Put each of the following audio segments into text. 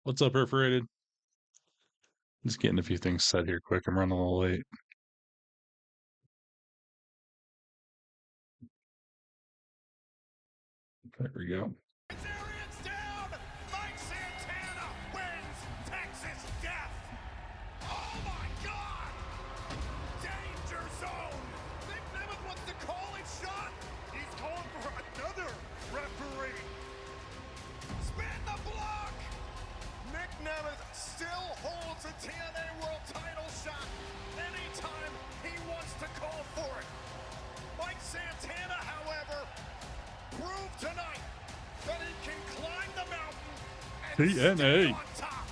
What's up, Perforated? Just getting a few things set here quick. I'm running a little late. There we go. Down. Mike Santana wins Texas Death. Oh my God! Danger zone. Nick Nemeth wants to call it shot. He's calling for another referee. Spin the block. Nick Nemeth still holds a TNA World Title shot anytime he wants to call for it. Mike Santana, however, proved tonight that he can climb the mountain and TNA. stay on top.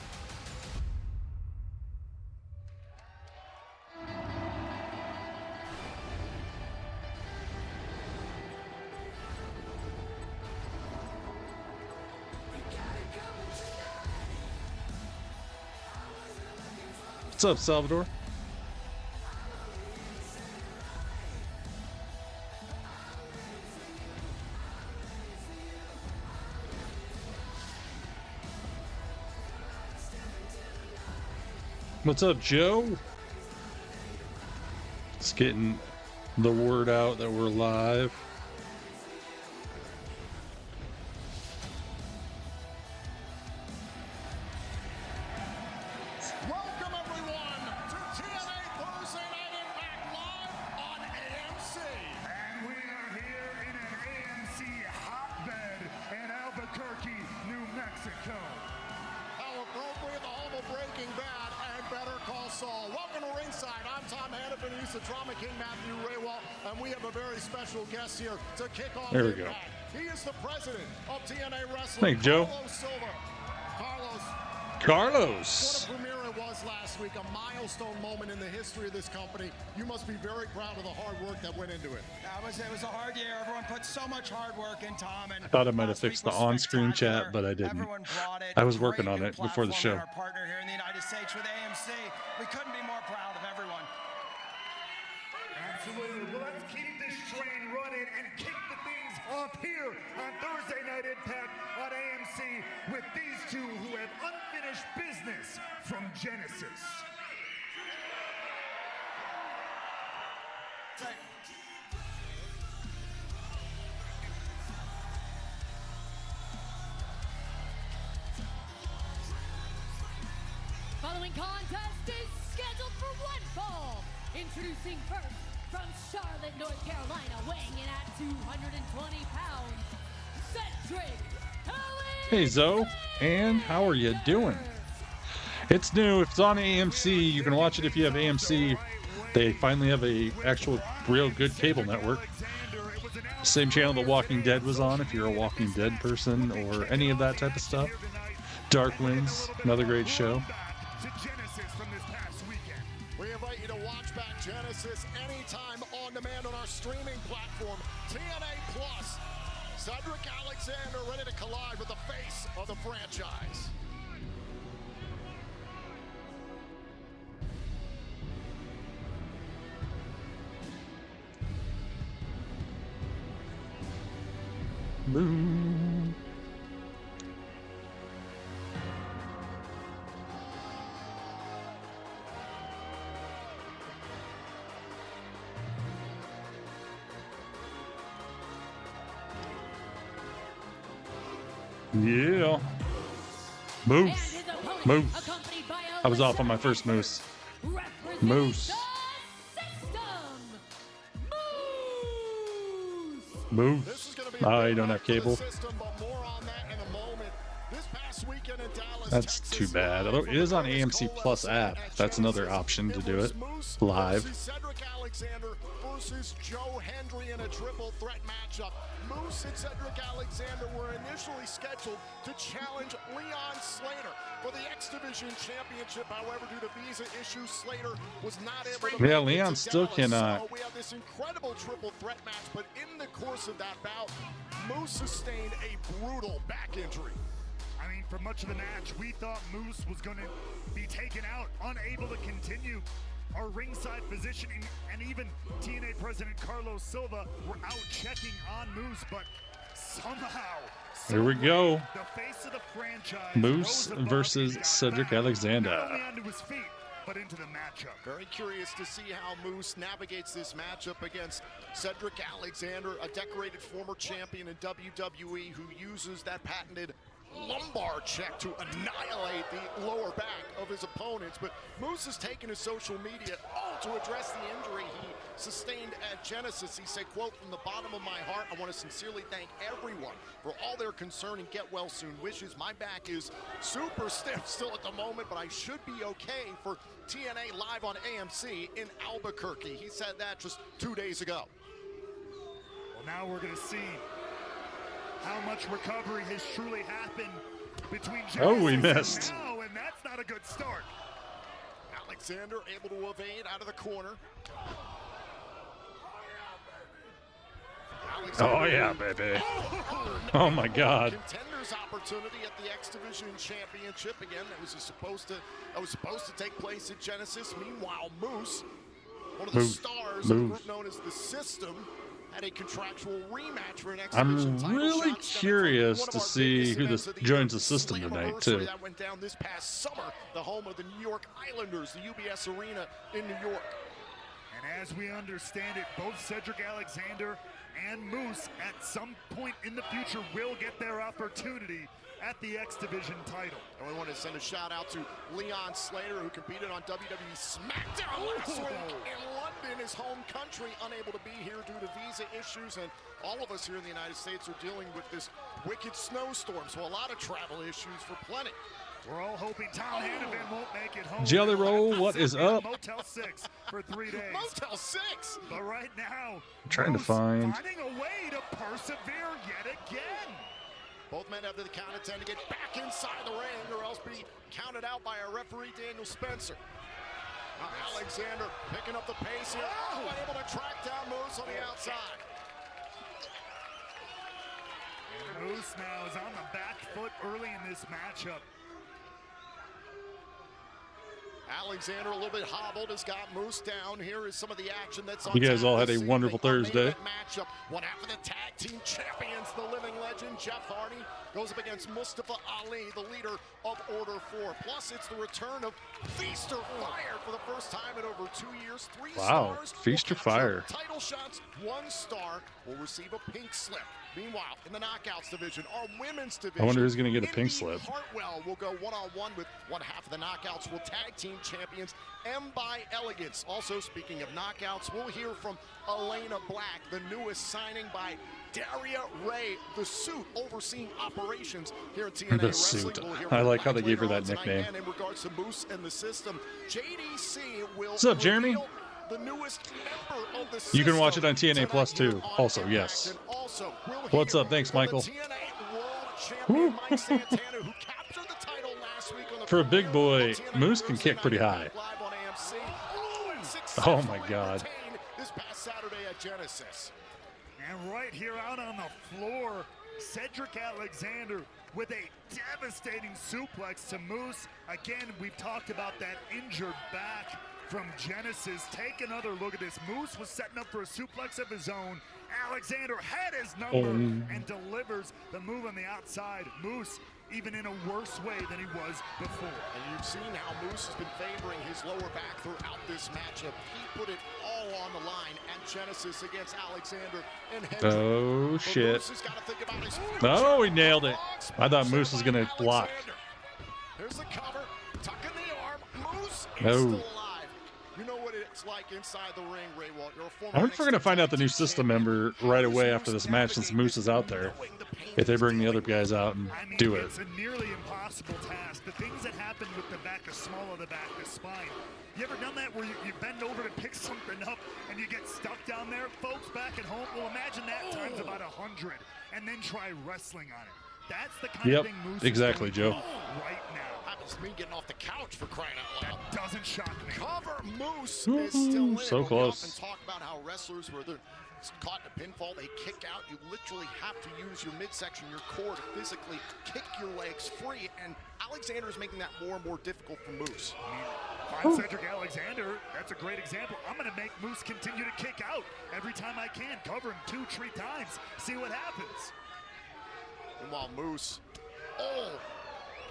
What's up, Salvador? What's up, Joe? Just getting the word out that we're live. Welcome everyone to TNA Thursday Night Impact live on AMC. And we are here in an AMC hotbed in Albuquerque, New Mexico. How appropriate, the home of Breaking Bad and Better Call Saul. Welcome to Ringside. I'm Tom Hannafin, he's the Drama King Matthew Raywalt, and we have a very special guest here to kick off There we the go. Impact. He is the president of TNA Wrestling. Thanks, Joe. Carlos Silva. Carlos. What a premiere it was last week, a milestone moment in the history of this company. You must be very proud of the hard work that went into it. It was a hard year. Everyone put so much hard work in, Tom. And I thought I might have last week fixed the was on-screen spectacular. chat, but I didn't. Everyone brought it. I was working Great on new it before the platform show. and our partner here in the United States with AMC. We couldn't be more proud of everyone. Absolutely. Well, let's keep this train running and kick the things off here on Thursday Night Impact on AMC with these two who have unfinished business from Genesis. Following contest is scheduled for one fall. Introducing first from Charlotte, North Carolina, weighing in at 220 pounds, Cedric. Hey, Zoe. And how are you doing? It's new. It's on AMC. You can watch it if you have AMC. They finally have a actual real good cable network. Same channel The Walking Dead was on if you're a Walking Dead person or any of that type of stuff. Dark Winds, another great show. We invite you to watch back Genesis anytime on demand on our streaming platform, TNA Plus. Cedric Alexander ready to collide with the face of the franchise. Boom. Yeah. And Moose. his opponent, Moose. accompanied by a I was off on my legend first moose. representing Moose. the system, Moose. Moose. This is gonna be a Oh, big you don't night have for the cable. system, but more on that in a moment. This past weekend in Dallas, That's Texas, too bad. live Although from it is the on greatest AMC co-wrestling Plus app. at That's another Genesis. option to do was it Moose live. versus Cedric Alexander versus Joe Hendry in a triple threat matchup. Moose and Cedric Alexander were initially scheduled to challenge Leon Slater for the X Division Championship. However, due to visa issues, Slater was not able to Yeah, make it Leon to still Dallas. cannot. So we have this incredible triple threat match, but in the course of that bout, Moose sustained a brutal back injury. I mean, for much of the match, we thought Moose was going to be taken out, unable to continue. Our ringside positioning and even TNA President Carlos Silva were out checking on Moose, but somehow, Here we go. the face of the franchise Moose rose above versus and got Cedric back, Alexander. Not only onto his feet, but into the matchup. Very curious to see how Moose navigates this matchup against Cedric Alexander, a decorated former champion in WWE who uses that patented lumbar check to annihilate the lower back of his opponents. But Moose has taken his social media to address the injury he sustained at Genesis. He said, quote, "From the bottom of my heart, I want to sincerely thank everyone for all their concern and get well soon wishes. My back is super stiff still at the moment, but I should be okay for TNA live on AMC in Albuquerque." He said that just 2 days ago. Well, now we're going to see how much recovery has truly happened between Oh, we Genesis missed. and now, and that's not a good start. Alexander able to evade out of the corner. Oh, yeah, baby. Oh, my God. Contenders opportunity at the X Division Championship again. That was supposed to take place at Genesis. Meanwhile, Moose, one of the Moose. stars of the Moose. group known as the System, had a contractual rematch for an X I'm Division title really shot stemming curious from one of to our see biggest who events of the joins year, the system tonight, Slammiversary. too. That went down this past summer, the home of the New York Islanders, the UBS Arena in New York. And as we understand it, both Cedric Alexander and Moose at some point in the future will get their opportunity at the X Division title. And we want to send a shout out to Leon Slater, who competed on WWE SmackDown last week in London, his home country, unable to be here due to visa issues. And all of us here in the United States are dealing with this wicked snowstorm, so a lot of travel issues for plenty. We're all hoping Tom Hannafin won't make it home. Jelly Roll, what is up? Motel 6 for 3 days. Motel 6! But right now, I'm trying to Moose find. finding a way to persevere yet again. Both men have the count of 10 to get back inside the ring or else be counted out by our referee, Daniel Spencer. Now Alexander picking up the pace here. Able to track down Moose on the outside. And Moose now is on the back foot early in this matchup. Alexander a little bit hobbled, has got Moose down. Here is some of the action that's on You guys tap all had this a wonderful evening. Our main Thursday. event matchup. One half of the tag team champions, the living legend Jeff Hardy, goes up against Mustafa Ali, the leader of Order 4. Plus, it's the return of Feast or Fire for the first time in over 2 years. 3 Wow, stars Feast will or Fire. capture title shots. 1 star will receive a pink slip. Meanwhile, in the Knockouts division, our women's division, I wonder who's going to get a pink Indy slip. Hartwell will go one-on-one with one half of the Knockouts. Will tag team champions M by Elegance. Also, speaking of Knockouts, we'll hear from Elena Black, the newest signing by Daria Ray, the suit overseeing operations here at TNA The Wrestling. suit. We'll hear I from like how Black they gave her later that on tonight. nickname. And in regards to Moose and the System, JDC will What's up, Jeremy? reveal the newest member of the You can watch it System on TNA Plus, tonight too. here on Also, Impact. yes. And also, we'll What's hear up? Thanks, from the Michael. TNA World Champion Mike Santana, who captured the title last week on the For a big boy, TNA Moose can Thursday kick pretty Night high. Live on AMC. And Oh, successfully my God. retained this past Saturday at Genesis. And right here out on the floor, Cedric Alexander with a devastating suplex to Moose. Again, we've talked about that injured back from Genesis. Take another look at this. Moose was setting up for a suplex of his own. Alexander had his number and delivers the move on the outside. Moose even in a worse way than he was before. And you've seen how Moose has been favoring his lower back throughout this matchup. He put it all on the line at Genesis against Alexander and Hendrick. Oh, But shit. Moose has got to think about his Oh, he nailed it. I thought Moose was going to block. Here's the cover, tucking the arm. Moose is No. still alive. You know what it's like inside the ring, Ray Walt. You're a former I wonder if we're going to NXT find out the new champion. system member right away after this match, since Moose is out there. If they bring the other guys out and I mean, do it. it's a nearly impossible task. The things that happen with the back, the small of the back, the spine. You ever done that where you bend over to pick something up and you get stuck down there? Folks back at home, well, imagine that times about 100 and then try wrestling on it. That's the kind Yep, of thing Moose exactly, is going Joe. through right now. Happens to me getting off the couch for crying out loud. Doesn't shock me. Cover Moose Woo-hoo, is still in. so But close. We often talk about how wrestlers, where they're caught in a pinfall, they kick out. You literally have to use your midsection, your core, to physically kick your legs free. And Alexander is making that more and more difficult for Moose. If I'm Cedric Alexander, that's a great example. I'm going to make Moose continue to kick out every time I can. Cover him 2-3 times. See what happens. And while Moose,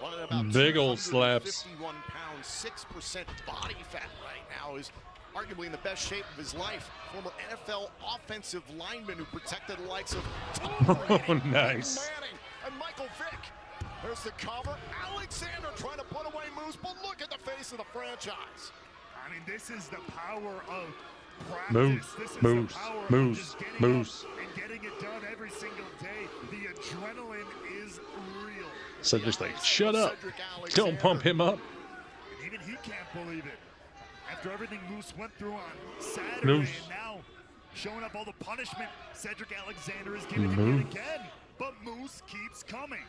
running about Big old slaps. 51 pounds, 6% body fat right now, is arguably in the best shape of his life. Former NFL offensive lineman who protected the likes of Tom Brady, Peyton Nice. Manning, and Michael Vick. There's the cover. Alexander trying to put away Moose, but look at the face of the franchise. I mean, this is the power of practice. Moose, This is Moose, the power of Moose, just getting Moose. up and getting it done every single day. The adrenaline is real. So just like, shut up. Cedric Don't pump him up. And even he can't believe it. After everything Moose went through on Saturday, Moose. and now showing up all the punishment Cedric Alexander is giving him yet again. But Moose keeps coming.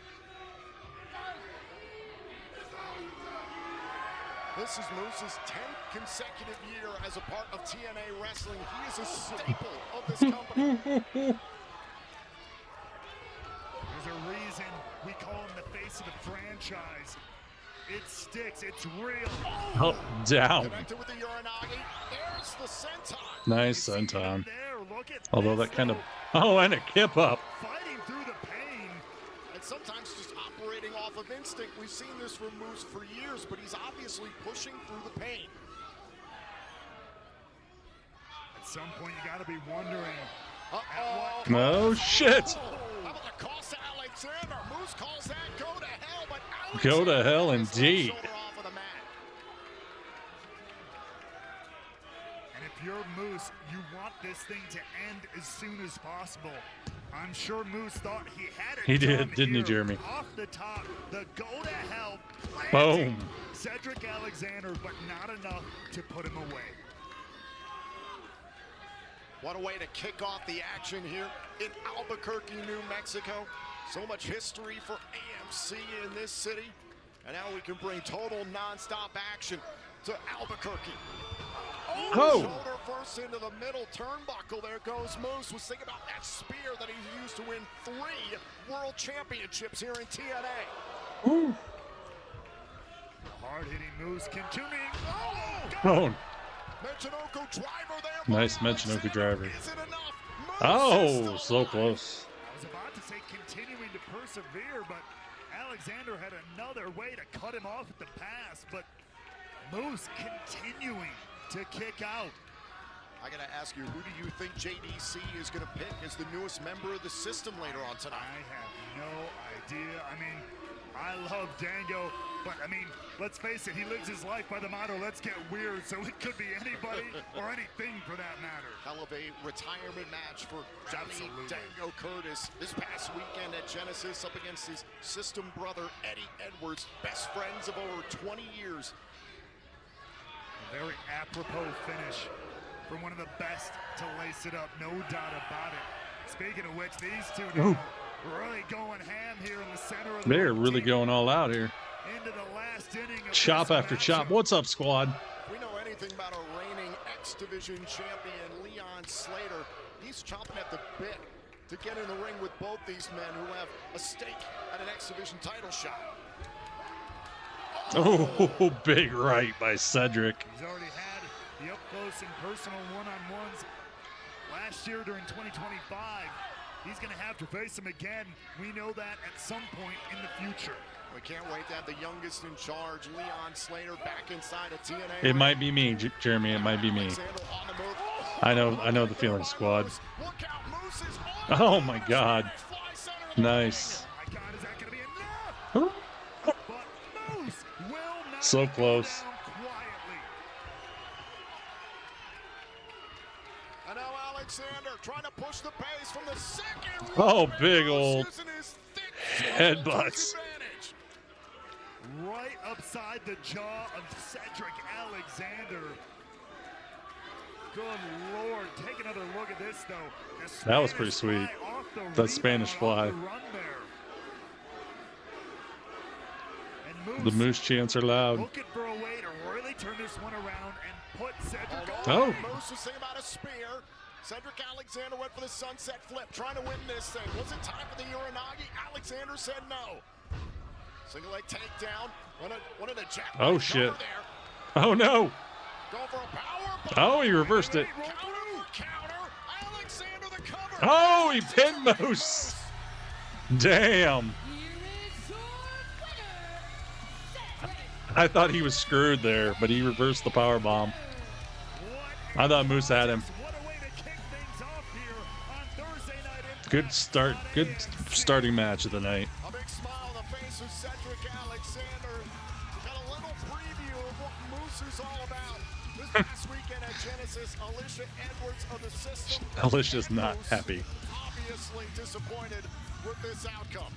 This is Moose's 10th consecutive year as a part of TNA Wrestling. He is a staple of this company. There's a reason we call him the face of the franchise. It sticks. It's real. Up, down. Connected with the Uranagi. There's the senton. Nice See him senton. there. Look at Although this, that kind of... though. Oh, and a kip up. Fighting through the pain. And sometimes just operating off of instinct. We've seen this from Moose for years, but he's obviously pushing through the pain. At some point, you got to be wondering. Uh-oh. Oh, shit. How about the cost of Alexander? Moose calls that go to hell, but Go to Alexander hell gets one indeed. shoulder off of the mat. And if you're Moose, you want this thing to end as soon as possible. I'm sure Moose thought he had it. He did, done didn't he, here. Jeremy? Off the top, the go to hell. Boom. Cedric Alexander, but not enough to put him away. What a way to kick off the action here in Albuquerque, New Mexico. So much history for AMC in this city. And now we can bring total nonstop action to Albuquerque. Oh. Shoulder first into the middle turnbuckle. There goes Moose. Was thinking about that spear that he used to win 3 world championships here in TNA. Ooh. Hard-hitting Moose continuing. Oh, Michinoku driver there. Nice by Michinoku Alexander. driver. Is it enough? Moose is oh, still so alive. close. I was about to say continuing to persevere, but Alexander had another way to cut him off at the pass, but Moose continuing to kick out. I gotta ask you, who do you think JDC is gonna pick as the newest member of the system later on tonight? I have no idea. I mean, I love Dango, but I mean, let's face it, he lives his life by the motto, let's get weird, so it could be anybody or anything for that matter. Hell of a retirement match for Johnny Absolutely. Dango Curtis this past weekend at Genesis up against his system brother Eddie Edwards, best friends of over 20 years. A very apropos finish from one of the best to lace it up, no doubt about it. Speaking of which, these two now really going ham here in the center of the They're ring. really going all out here. Into the last inning of Chop this after chop. matchup. What's up, squad? If we know anything about a reigning X Division champion, Leon Slater, he's chomping at the bit to get in the ring with both these men who have a stake at an X Division title shot. Oh, big right by Cedric. He's already had the up-close and personal one-on-ones last year during 2025. He's going to have to face him again. We know that at some point in the future. We can't wait to have the youngest in charge, Leon Slater, back inside of TNA. It might be me, Jeremy. It might be me. Alexander on the move. I know the feeling, squad. Look out, Moose is on Oh the my move. God. Fly center of the Nice. Oh my God, is that going to be enough? But Moose will not So go close. down quietly. And now Alexander trying to push the pace from the second Oh, rope, and big Moose old using his thick skull to headbutts. his advantage. Right upside the jaw of Cedric Alexander. Good Lord. Take another look at this, though. The That was pretty Spanish sweet. fly off the That Spanish rebound, fly. off the run there. And The Moose chants are loud. looking for a way to really turn this one around and put Cedric Oh. Moose was thinking about a spear. Cedric Alexander went for the sunset flip, trying to win this thing. Was it time for the Uranagi? Alexander said no. Single leg takedown. Wanted a jack. Oh, shit. There. Oh no. Going for a power bomb. Oh, he reversed it. Counter for counter. Alexander the cover. Oh, he pinned Moose. Damn. Here is your winner, Cedric. I thought he was screwed there, but he reversed the power bomb. I thought Moose had him. What a way to kick things off here on Thursday Night Impact. Good start. Good starting match of the night. A big smile on the face of Cedric Alexander. We got a little preview of what Moose is all about. This past weekend at Genesis, Alicia Edwards of the system. Alicia's not Moose happy. Obviously disappointed with this outcome.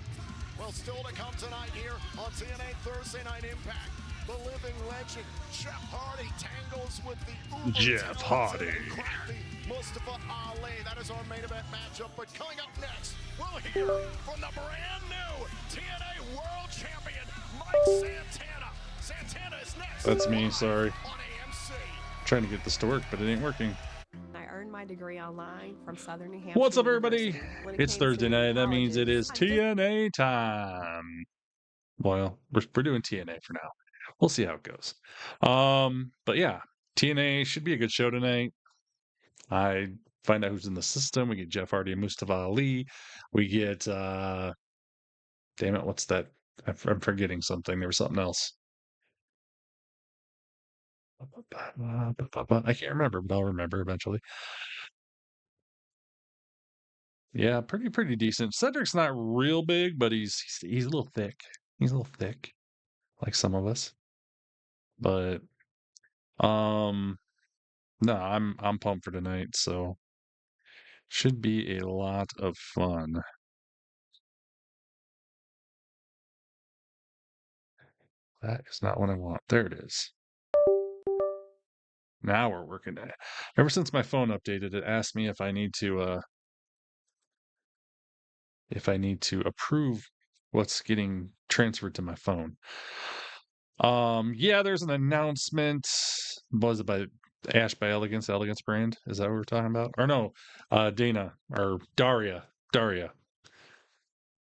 Well, still to come tonight here on TNA Thursday Night Impact. The living legend, Jeff Hardy, tangles with the uber Jeff talented Hardy. and crafty Mustafa Ali. That is our main event matchup. But coming up next, we'll hear from the brand new TNA World Champion, Mike Santana. Santana is next. That's me, sorry. On AMC. Trying to get this to work, but it ain't working. I earned my degree online from Southern New Hampshire. What's up, everybody? University. When it It's came to Thursday night. That means it is colleges, I did- TNA time. Well, we're doing TNA for now. We'll see how it goes. But yeah, TNA should be a good show tonight. I find out who's in the system. We get Jeff Hardy and Mustafa Ali. We get damn it, what's that? I'm forgetting something. There was something else. I can't remember, but I'll remember eventually. Yeah, pretty decent. Cedric's not real big, but he's a little thick. He's a little thick, like some of us. But no, I'm pumped for tonight, so should be a lot of fun. That is not what I want. There it is. Now we're working it. Ever since my phone updated, it asked me if I need to approve what's getting transferred to my phone. Yeah, there's an announcement. Was it by Ash by Elegance brand? Is that what we're talking about? Or no, Dana or Daria.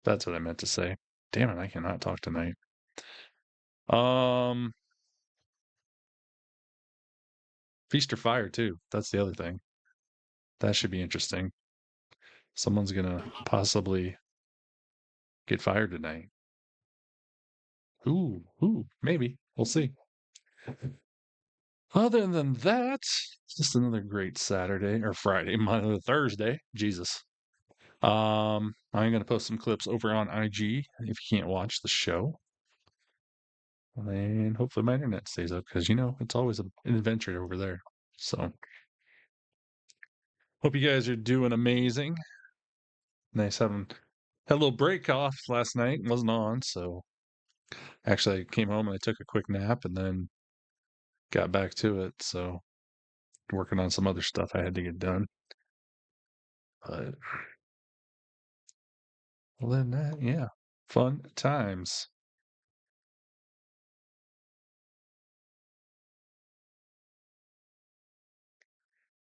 That's what I meant to say. Damn it, I cannot talk tonight. Feast or Fire too. That's the other thing. That should be interesting. Someone's gonna possibly get fired tonight. Ooh, maybe. We'll see. Other than that, just another great Saturday or Friday, Monday, Thursday. Jesus. I'm gonna post some clips over on IG if you can't watch the show. And hopefully my internet stays up because it's always an adventure over there. So hope you guys are doing amazing. Nice having had a little break off last night. Wasn't on, so actually I came home and I took a quick nap and then got back to it. So working on some other stuff I had to get done. But other than that, yeah, fun times.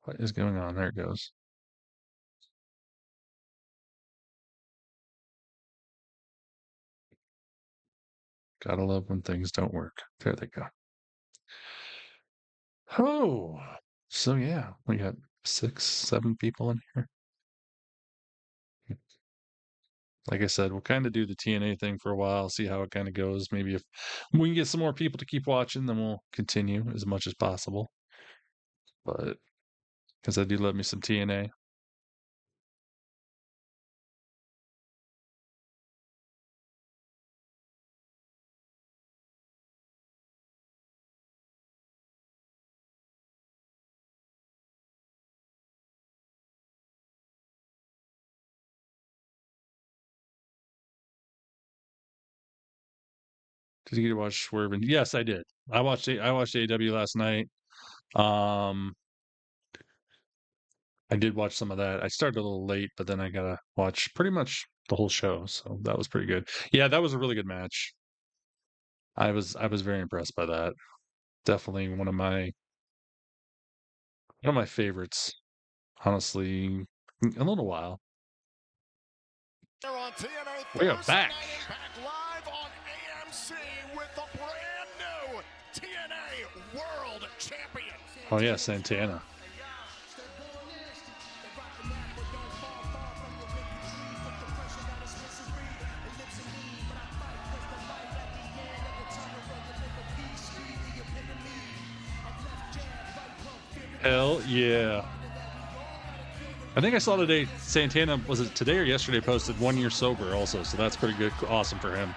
What is going on? There it goes. Gotta love when things don't work. There they go. Oh, so yeah, we got 6, 7 people in here. like I said, we'll kind of do the TNA thing for a while, see how it kind of goes. Maybe if we can get some more people to keep watching, then we'll continue as much as possible. But because I do love me some TNA. Did you get to watch Swerve? Yes, I did. I watched AEW last night. Um, I did watch some of that. I started a little late, but then I gotta watch pretty much the whole show, so that was pretty good. Yeah, that was a really good match. I was very impressed by that. Definitely one of my favorites, honestly, in a little while. Here on TNA We are Thursday back. Night Impact live on AMC with the brand new TNA World Champion. Oh yeah, Santana. Hell yeah. I think I saw today Santana, was it today or yesterday, posted 1 year sober also, so that's pretty good. Awesome for him.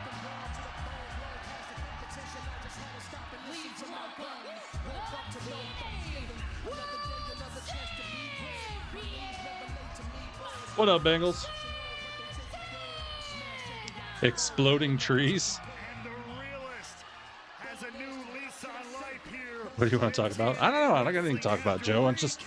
What up, Bengals? Exploding trees. And the realist has a new lease on life here. What do you want to talk about? I don't know. I don't got anything to talk about, Joe. I'm just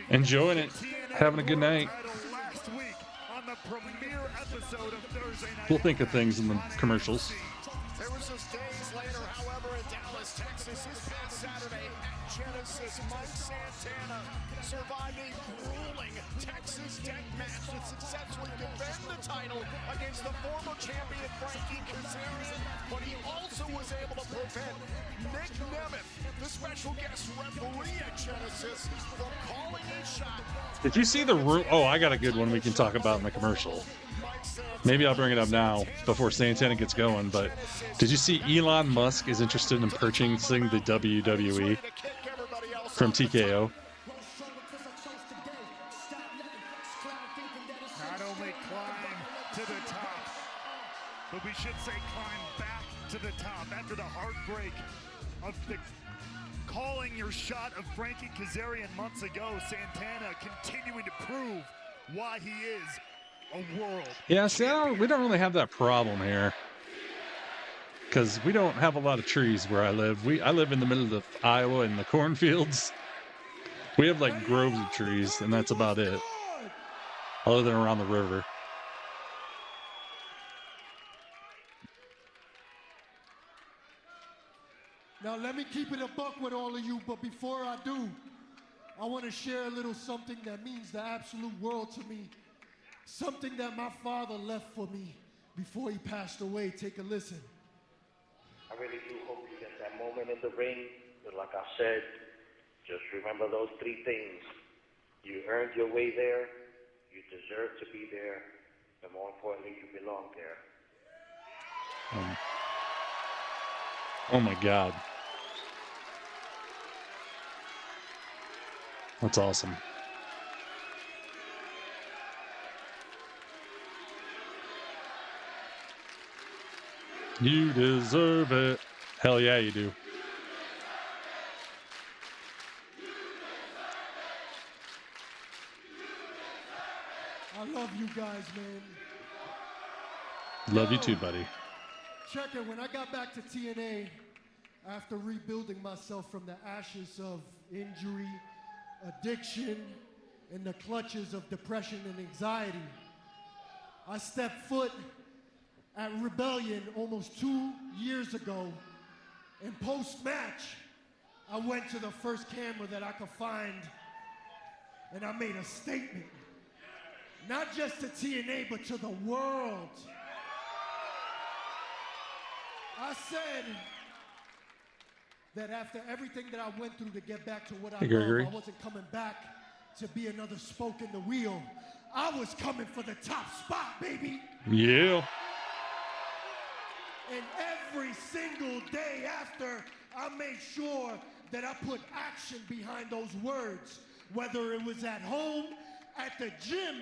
enjoying it, having a good night. Last week on the premiere episode of Thursday Night We'll think of things in the commercials. There was just days later, however, in Dallas, Texas, this past Saturday at Genesis, Mike Santana survived a grueling Texas death match to successfully defend the title against the former champion Frankie Kazarian, but he also was able to prevent Nick Nemeth, the special guest referee at Genesis, from calling a shot. Did you see the room? Oh, I got a good one we can talk about in the commercial. Maybe I'll bring it up now before Santana gets going, but did you see Elon Musk is interested in purchasing the WWE from TKO? not only climb to the top, but we should say climb back to the top after the heartbreak of the calling your shot of Frankie Kazarian months ago. Santana continuing to prove why he is a world. Yeah, see, we don't really have that problem here because we don't have a lot of trees where I live. I live in the middle of Iowa in the cornfields. We have like groves of trees, and that's about it, other than around the river. Now let me keep it a buck with all of you, but before I do, I want to share a little something that means the absolute world to me. Something that my father left for me before he passed away. Take a listen. I really do hope you get that moment in the ring, but like I said, just remember those three things. You earned your way there, you deserve to be there, and more importantly, you belong there. Oh my God. That's awesome. You deserve it. Hell yeah, you do. I love you guys, man. Love you too, buddy. Check it, when I got back to TNA, after rebuilding myself from the ashes of injury, addiction, and the clutches of depression and anxiety, I stepped foot at Rebellion almost 2 years ago, and post-match, I went to the first camera that I could find, and I made a statement. Not just to TNA, but to the world. I said that after everything that I went through to get back to what I Hey, Gregory. love, I wasn't coming back to be another spoke in the wheel. I was coming for the top spot, baby. Yeah. And every single day after, I made sure that I put action behind those words, whether it was at home, at the gym,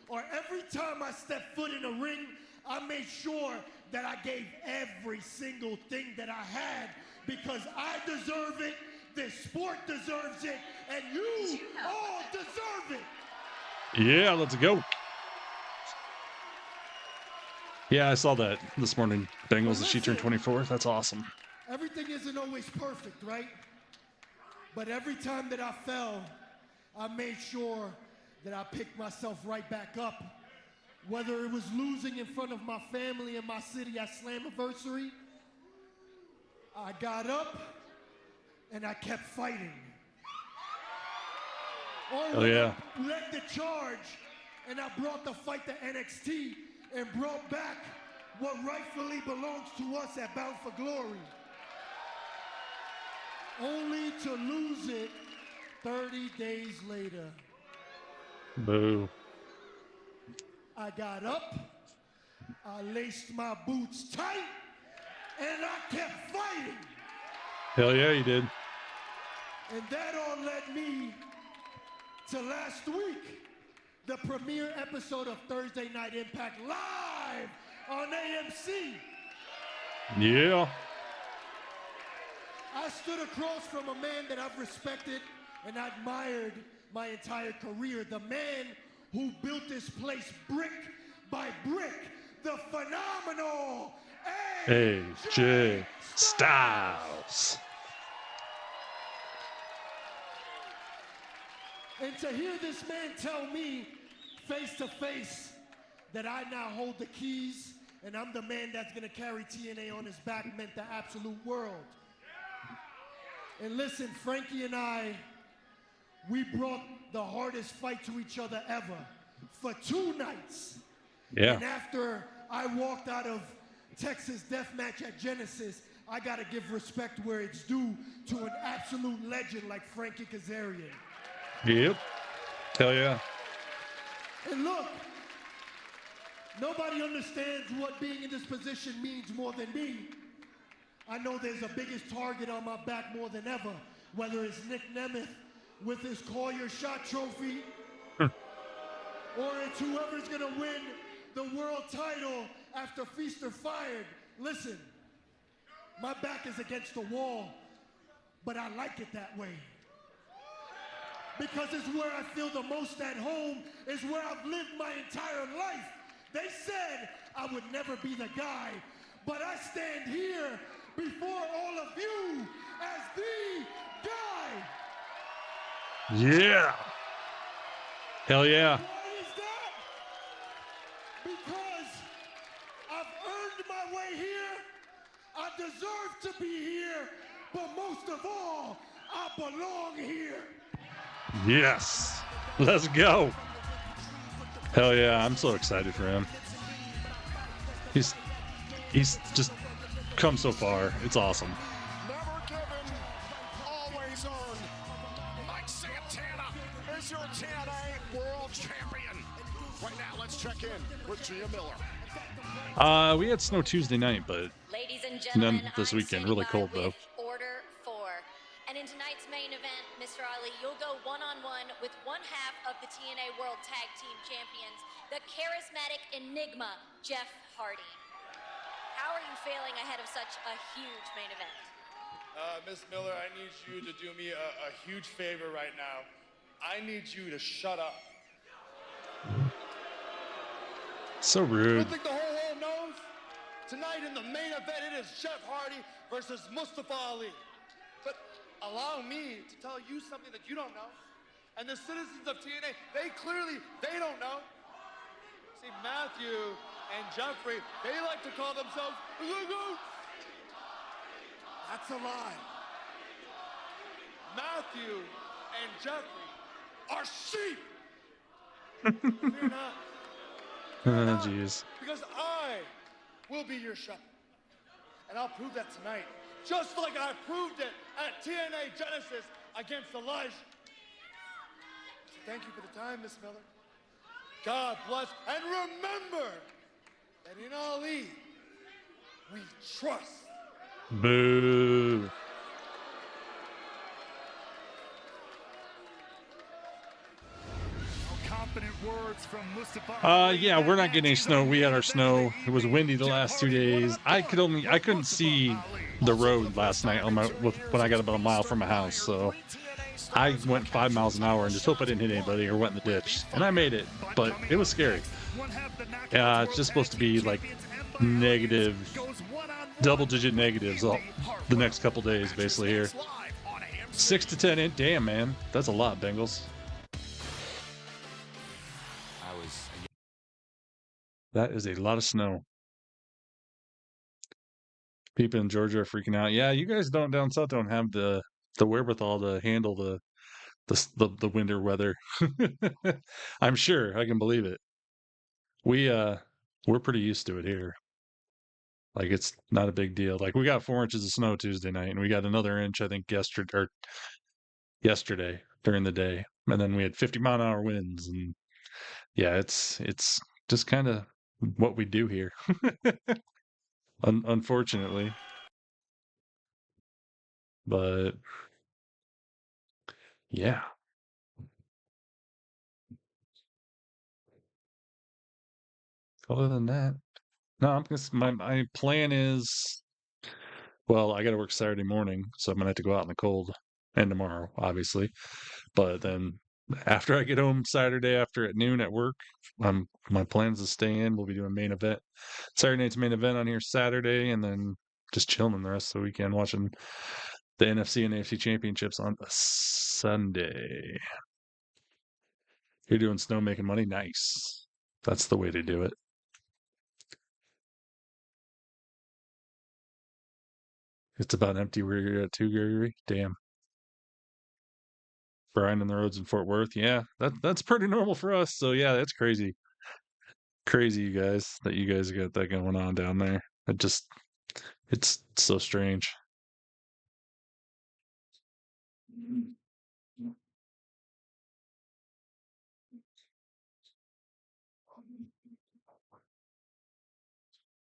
or every time I stepped foot in a ring, I made sure that I gave every single thing that I had, because I deserve it, this sport deserves it, and you all deserve it. Yeah, let's go. Yeah, I saw that this morning. Bengals, that she turned 24. That's awesome. Everything isn't always perfect, right? But every time that I fell, I made sure that I picked myself right back up. Whether it was losing in front of my family in my city at Slammiversary, I got up and I kept fighting. Or when I led the charge and I brought the fight to NXT and brought back what rightfully belongs to us at Bound for Glory. Only to lose it 30 days later. Boo. I got up, I laced my boots tight, and I kept fighting. Hell yeah, you did. And that all led me to last week, the premiere episode of Thursday Night Impact live on AMC. Yeah. I stood across from a man that I've respected and admired my entire career, the man who built this place brick by brick, the phenomenal AJ Styles. And to hear this man tell me face to face that I now hold the keys and I'm the man that's gonna carry TNA on his back meant the absolute world. And listen, Frankie and I, we brought the hardest fight to each other ever for 2 nights. Yeah. And after I walked out of Texas Deathmatch at Genesis, I gotta give respect where it's due to an absolute legend like Frankie Kazarian. Yep. Hell yeah. And look, nobody understands what being in this position means more than me. I know there's a biggest target on my back more than ever, whether it's Nick Nemeth with his Call Your Shot trophy, or it's whoever's gonna win the world title after Feast or Fired. Listen, my back is against the wall, but I like it that way. Because it's where I feel the most at home, it's where I've lived my entire life. They said I would never be the guy, but I stand here before all of you as the guy. Yeah. Hell yeah. Why is that? Because I've earned my way here, I deserve to be here, but most of all, I belong here. Yes. Let's go. Hell yeah, I'm so excited for him. He's just come so far. It's awesome. Never given, always earned. Mike Santana is your TNA World Champion. Right now, let's check in with Gia Miller. We had snow Tuesday night, but Ladies and gentlemen, none this I'm weekend. standing Really by cold though. with Order 4. And in tonight's main event, Mr. Ali, you'll go one-on-one with one half of the TNA World Tag Team Champions, the charismatic enigma, Jeff Hardy. How are you feeling ahead of such a huge main event? Miss Miller, I need you to do me a huge favor right now. I need you to shut up. So I rude. think the whole world knows. Tonight in the main event, it is Jeff Hardy versus Mustafa Ali. But allow me to tell you something that you don't know. And the citizens of TNA, they don't know. See, Matthew and Jeffrey, they like to call themselves Lugu. That's a lie. Matthew and Jeffrey are sheep. Fear not. Oh, jeez. Because I will be your shepherd. And I'll prove that tonight. Just like I proved it at TNA Genesis against Elijah. So thank you for the time, Miss Miller. God bless. And remember that in Ali, we trust. Boo. Confident words from Mustafa. Yeah, we're not getting any snow. We had our snow. It was windy the last 2 days. I couldn't see the road last night when I got about a mile from my house. So I went 5 miles an hour and just hope I didn't hit anybody or went in the ditch. And I made it, but it was scary. It's just supposed to be like negative, double-digit negatives the next couple days, basically here. 6 to 10 inch. Damn, man, that's a lot, Bengals. That is a lot of snow. People in Georgia are freaking out. Yeah, you guys down south don't have the wherewithal to handle the winter weather. I'm sure. I can believe it. We're pretty used to it here. Like it's not a big deal. Like we got 4 inches of snow Tuesday night, and we got another inch I think yesterday during the day, and then we had 50-mile-an-hour winds, and yeah, it's just kind of what we do here. Unfortunately, but yeah. Other than that, no, my plan is, well, I got to work Saturday morning, so I'm gonna have to go out in the cold, and tomorrow, obviously. But then after I get home Saturday after at noon at work, my plan is to stay in. We'll be doing main event Saturday night's main event on here Saturday, and then just chilling the rest of the weekend watching the NFC and AFC championships on a Sunday. You're doing snow making money, nice. That's the way to do it. It's about empty where you're at too, Gary. Damn. Brian and the roads in Fort Worth. Yeah, that's pretty normal for us. So yeah, that's crazy. Crazy you guys got that going on down there. It's so strange.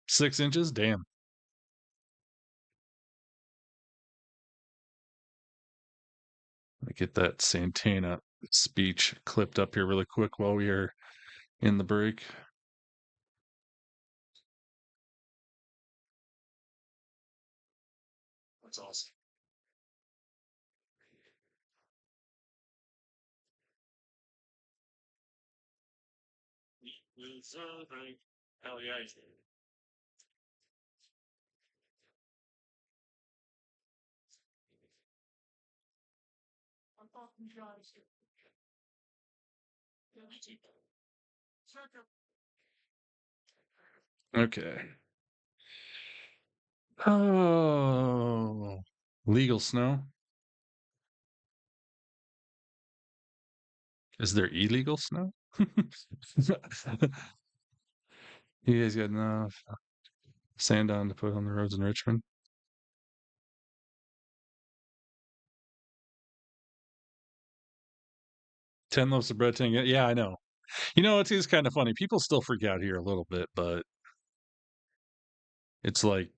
Six inches? Damn. Let me get that Santana speech clipped up here really quick while we are in the break. That's awesome. Hell yeah. Okay. Oh, legal snow. Is there illegal snow? You guys got enough sand on to put on the roads in Richmond? 10 loaves of bread, 10. Yeah, I know. You know, it's kind of funny. People still freak out here a little bit, but it's like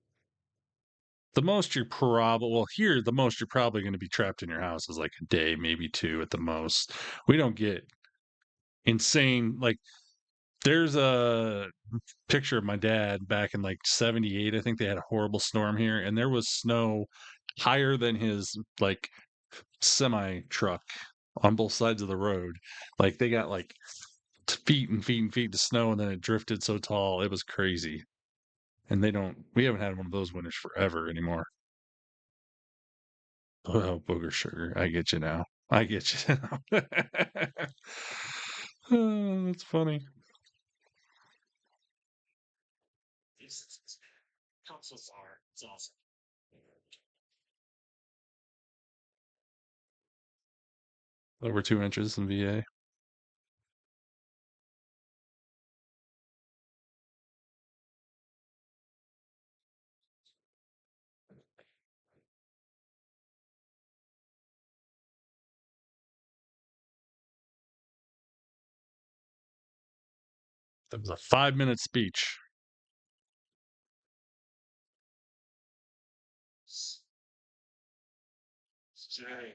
the most you're probably, well, here, the most you're probably going to be trapped in your house is like a day, maybe two at the most. We don't get insane. Like, there's a picture of my dad back in like 78. I think they had a horrible storm here, and there was snow higher than his like semi truck on both sides of the road. Like, they got like feet and feet and feet of snow, and then it drifted so tall. It was crazy. And we haven't had one of those winters forever anymore. Oh, booger sugar. I get you now. I get you now. Oh, that's funny. It's awesome. Over 2 inches in VA. That was a 5-minute speech. I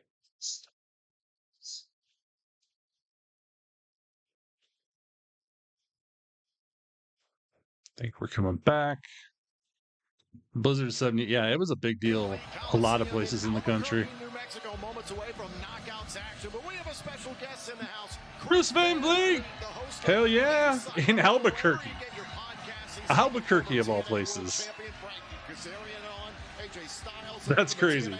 think we're coming back. Blizzard 70, yeah, it was a big deal. A lot of places in the country. New Mexico, moments away from knockouts action, but we have a special guest in the house. Chris Van Vliet! Hell yeah! In Albuquerque. Albuquerque of all places. That's crazy.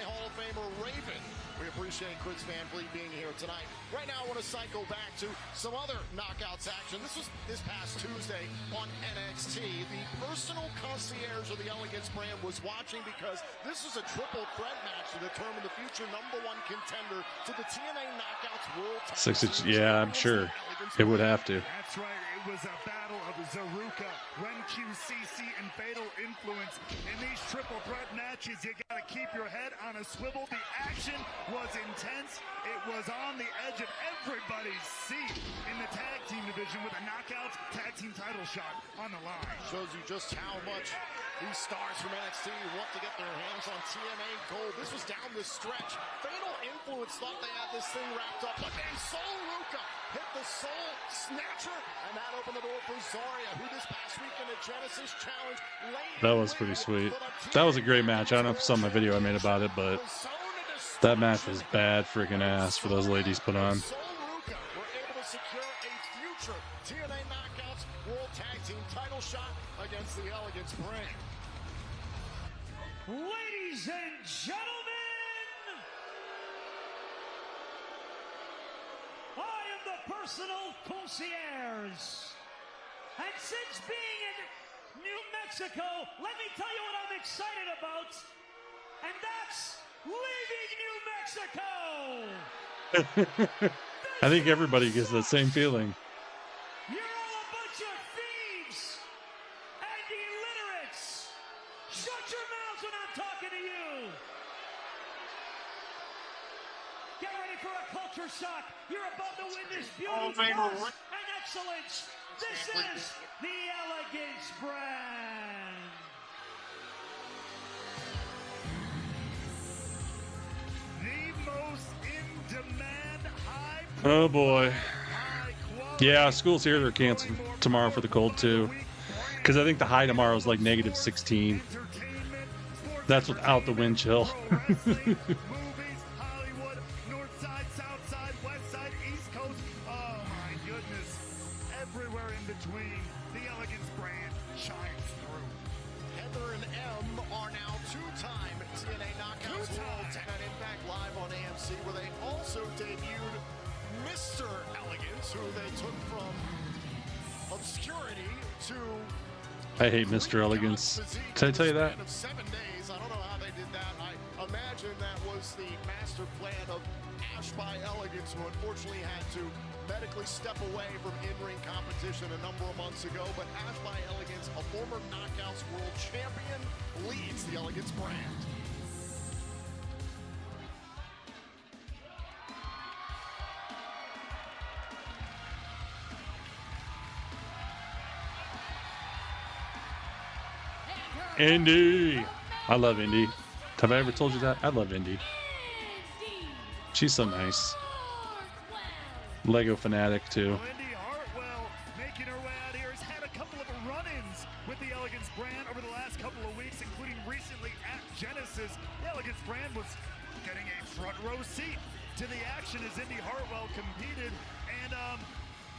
We appreciate Chris Van Vliet being here tonight. Right now, I want to cycle back to some other knockouts action. This was this past Tuesday on NXT. The personal concierge of the Elegance brand was watching because this is a triple threat match to determine the future #1 contender to the TNA Knockouts World Title. Yeah, I'm sure it would have to. That's right. It was a battle of Zaruka, Ren QCC, and Fatal Influence. In these triple threat matches, you got to keep your head on a swivel. The action was intense. It was on the edge of everybody's seat in the tag team division with a knockout tag team title shot on the line. Shows you just how much these stars from NXT want to get their hands on TNA gold. This was down the stretch. Fatal Influence thought they had this thing wrapped up, but then Zaruka hit the Soul Snatcher, and that opened the door for Zarya, who this past week in the Genesis Challenge laid. That was pretty sweet. That was a great match. I don't know if you saw my video I made about it, but that match was bad freaking ass for those ladies put on. Zaruka were able to secure a future TNA Knockouts World Tag Team title shot against the Elegance brand. Ladies and gentlemen, I am the personal concierge. And since being in New Mexico, let me tell you what I'm excited about. And that's leaving New Mexico. I think everybody gets that same feeling. You're all a bunch of thieves and illiterates. Shut your mouths when I'm talking to you. Get ready for a culture shock. You're about to witness beauty, force, and excellence. This is the Elegance brand. The most in-demand, high Oh boy. Yeah, school's here. They're canceled tomorrow for the cold too. Because I think the high tomorrow is like -16. That's without the wind chill. movies, Hollywood, North Side, South Side, West Side, East Coast. Oh my goodness. Everywhere in between, the Elegance brand shines through. Heather and M are now two-time TNA Knockouts World Tag Impact live on AMC, where they also debuted Mr. Elegance, who they took from obscurity to I hate Mr. Elegance. Did I tell you that? of 7 days. I don't know how they did that. I imagine that was the master plan of Ash by Elegance, who unfortunately had to medically step away from in-ring competition a number of months ago. But Ash by Elegance, a former Knockouts World Champion, leads the Elegance brand. Indy. I love Indy. Have I ever told you that? I love Indy. She's so nice. Lego fanatic too. Indy Hartwell, making her way out here, has had a couple of run-ins with the Elegance brand over the last couple of weeks, including recently at Genesis. The Elegance brand was getting a front row seat to the action as Indy Hartwell competed. And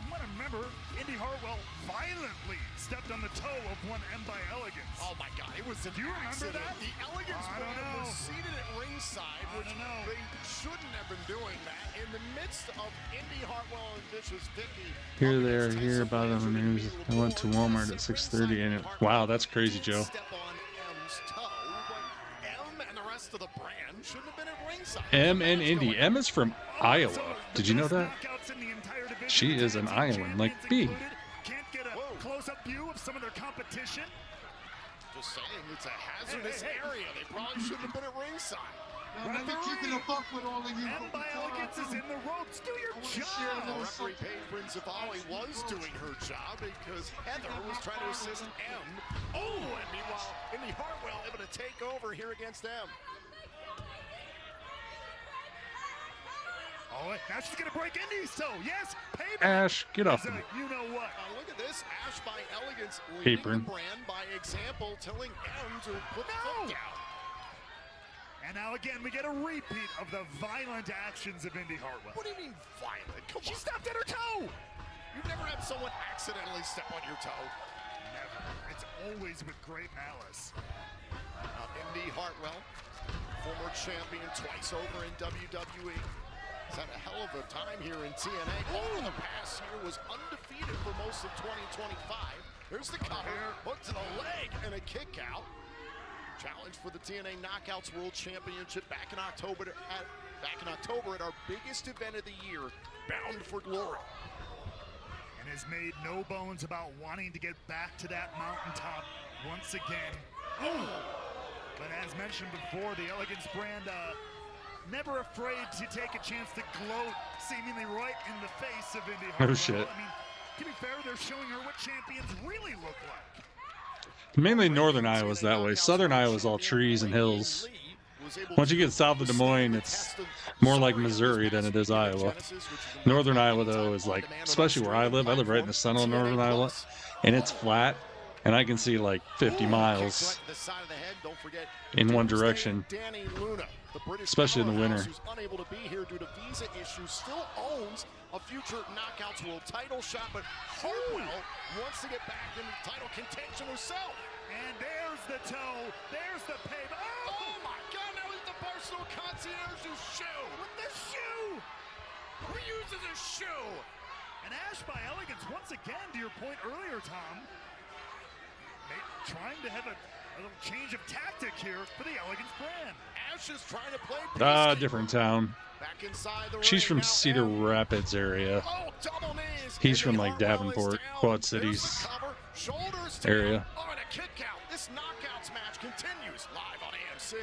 you might remember, Indy Hartwell violently stepped on the toe of one M by Elegance. Oh my God, it was an Do you remember accident. that? The Elegance I don't brand know. was seated at ringside, which they shouldn't have been doing that. In the midst of Indy Hartwell and Vicious Vicky. Here, there, hear about it on the news. I went to Walmart at 6:30 and it, wow, that's crazy, Joe. Step on M's toe, but M and the rest of the brand shouldn't have been at ringside. M and Indy. M is from Iowa. Did you know that? She is an Iowan, like B. Can't get a close-up view of some of their competition. Just saying, it's a hazardous area. They probably shouldn't have been at ringside. Referee, M by Elegance is in the ropes. Do your job. Referee Paige Brinzavali was doing her job because Heather was trying to assist M. Oh, and meanwhile, Indy Hartwell able to take over here against M. Oh, now she's going to break Indy, so yes, payback. Ash, get off the You know what? Look at this. Ash by Elegance leading apron. the brand by example, telling M to put the foot down. And now again, we get a repeat of the violent actions of Indy Hartwell. What do you mean violent? Come She on. stepped at her toe. You've never had someone accidentally step on your toe. Never. It's always with great malice. Indy Hartwell, former champion twice over in WWE. He's had a hell of a time here in TNA. Over the past year was undefeated for most of 2025. Here's the cover, hook to the leg, and a kick out. Challenge for the TNA Knockouts World Championship back in October at our biggest event of the year, Bound for Glory. And has made no bones about wanting to get back to that mountaintop once again. But as mentioned before, the Elegance brand never afraid to take a chance to gloat seemingly right in the face of Indy Hartwell. Oh, shit. I mean, to be fair, they're showing her what champions really look like. Mainly northern Iowa's that way. Southern Iowa's all trees and hills. Once you get south of Des Moines, it's more like Missouri than it is Iowa. Northern Iowa, though, is like, especially where I live right in the center of northern Iowa, and it's flat, and I can see like 50 miles in one direction, especially in the winter. Who's unable to be here due to visa issues, still owns a future Knockouts World title shot, but Hartwell wants to get back in title contention herself. And there's the toe. There's the payback. Oh my God, now it's the personal concierge's shoe. With the shoe. Who uses a shoe? And Ash by Elegance, once again, to your point earlier, Tom, trying to have a little change of tactic here for the Elegance brand. Ash is trying to play Different town. back inside the She's ring from now. Cedar Rapids area. Oh, double knees. He's from Indy like Hartwell is Davenport, down. Quad There's the Cities cover. Shoulders down. area. Oh, and a kick out. This Knockouts match continues live on AMC.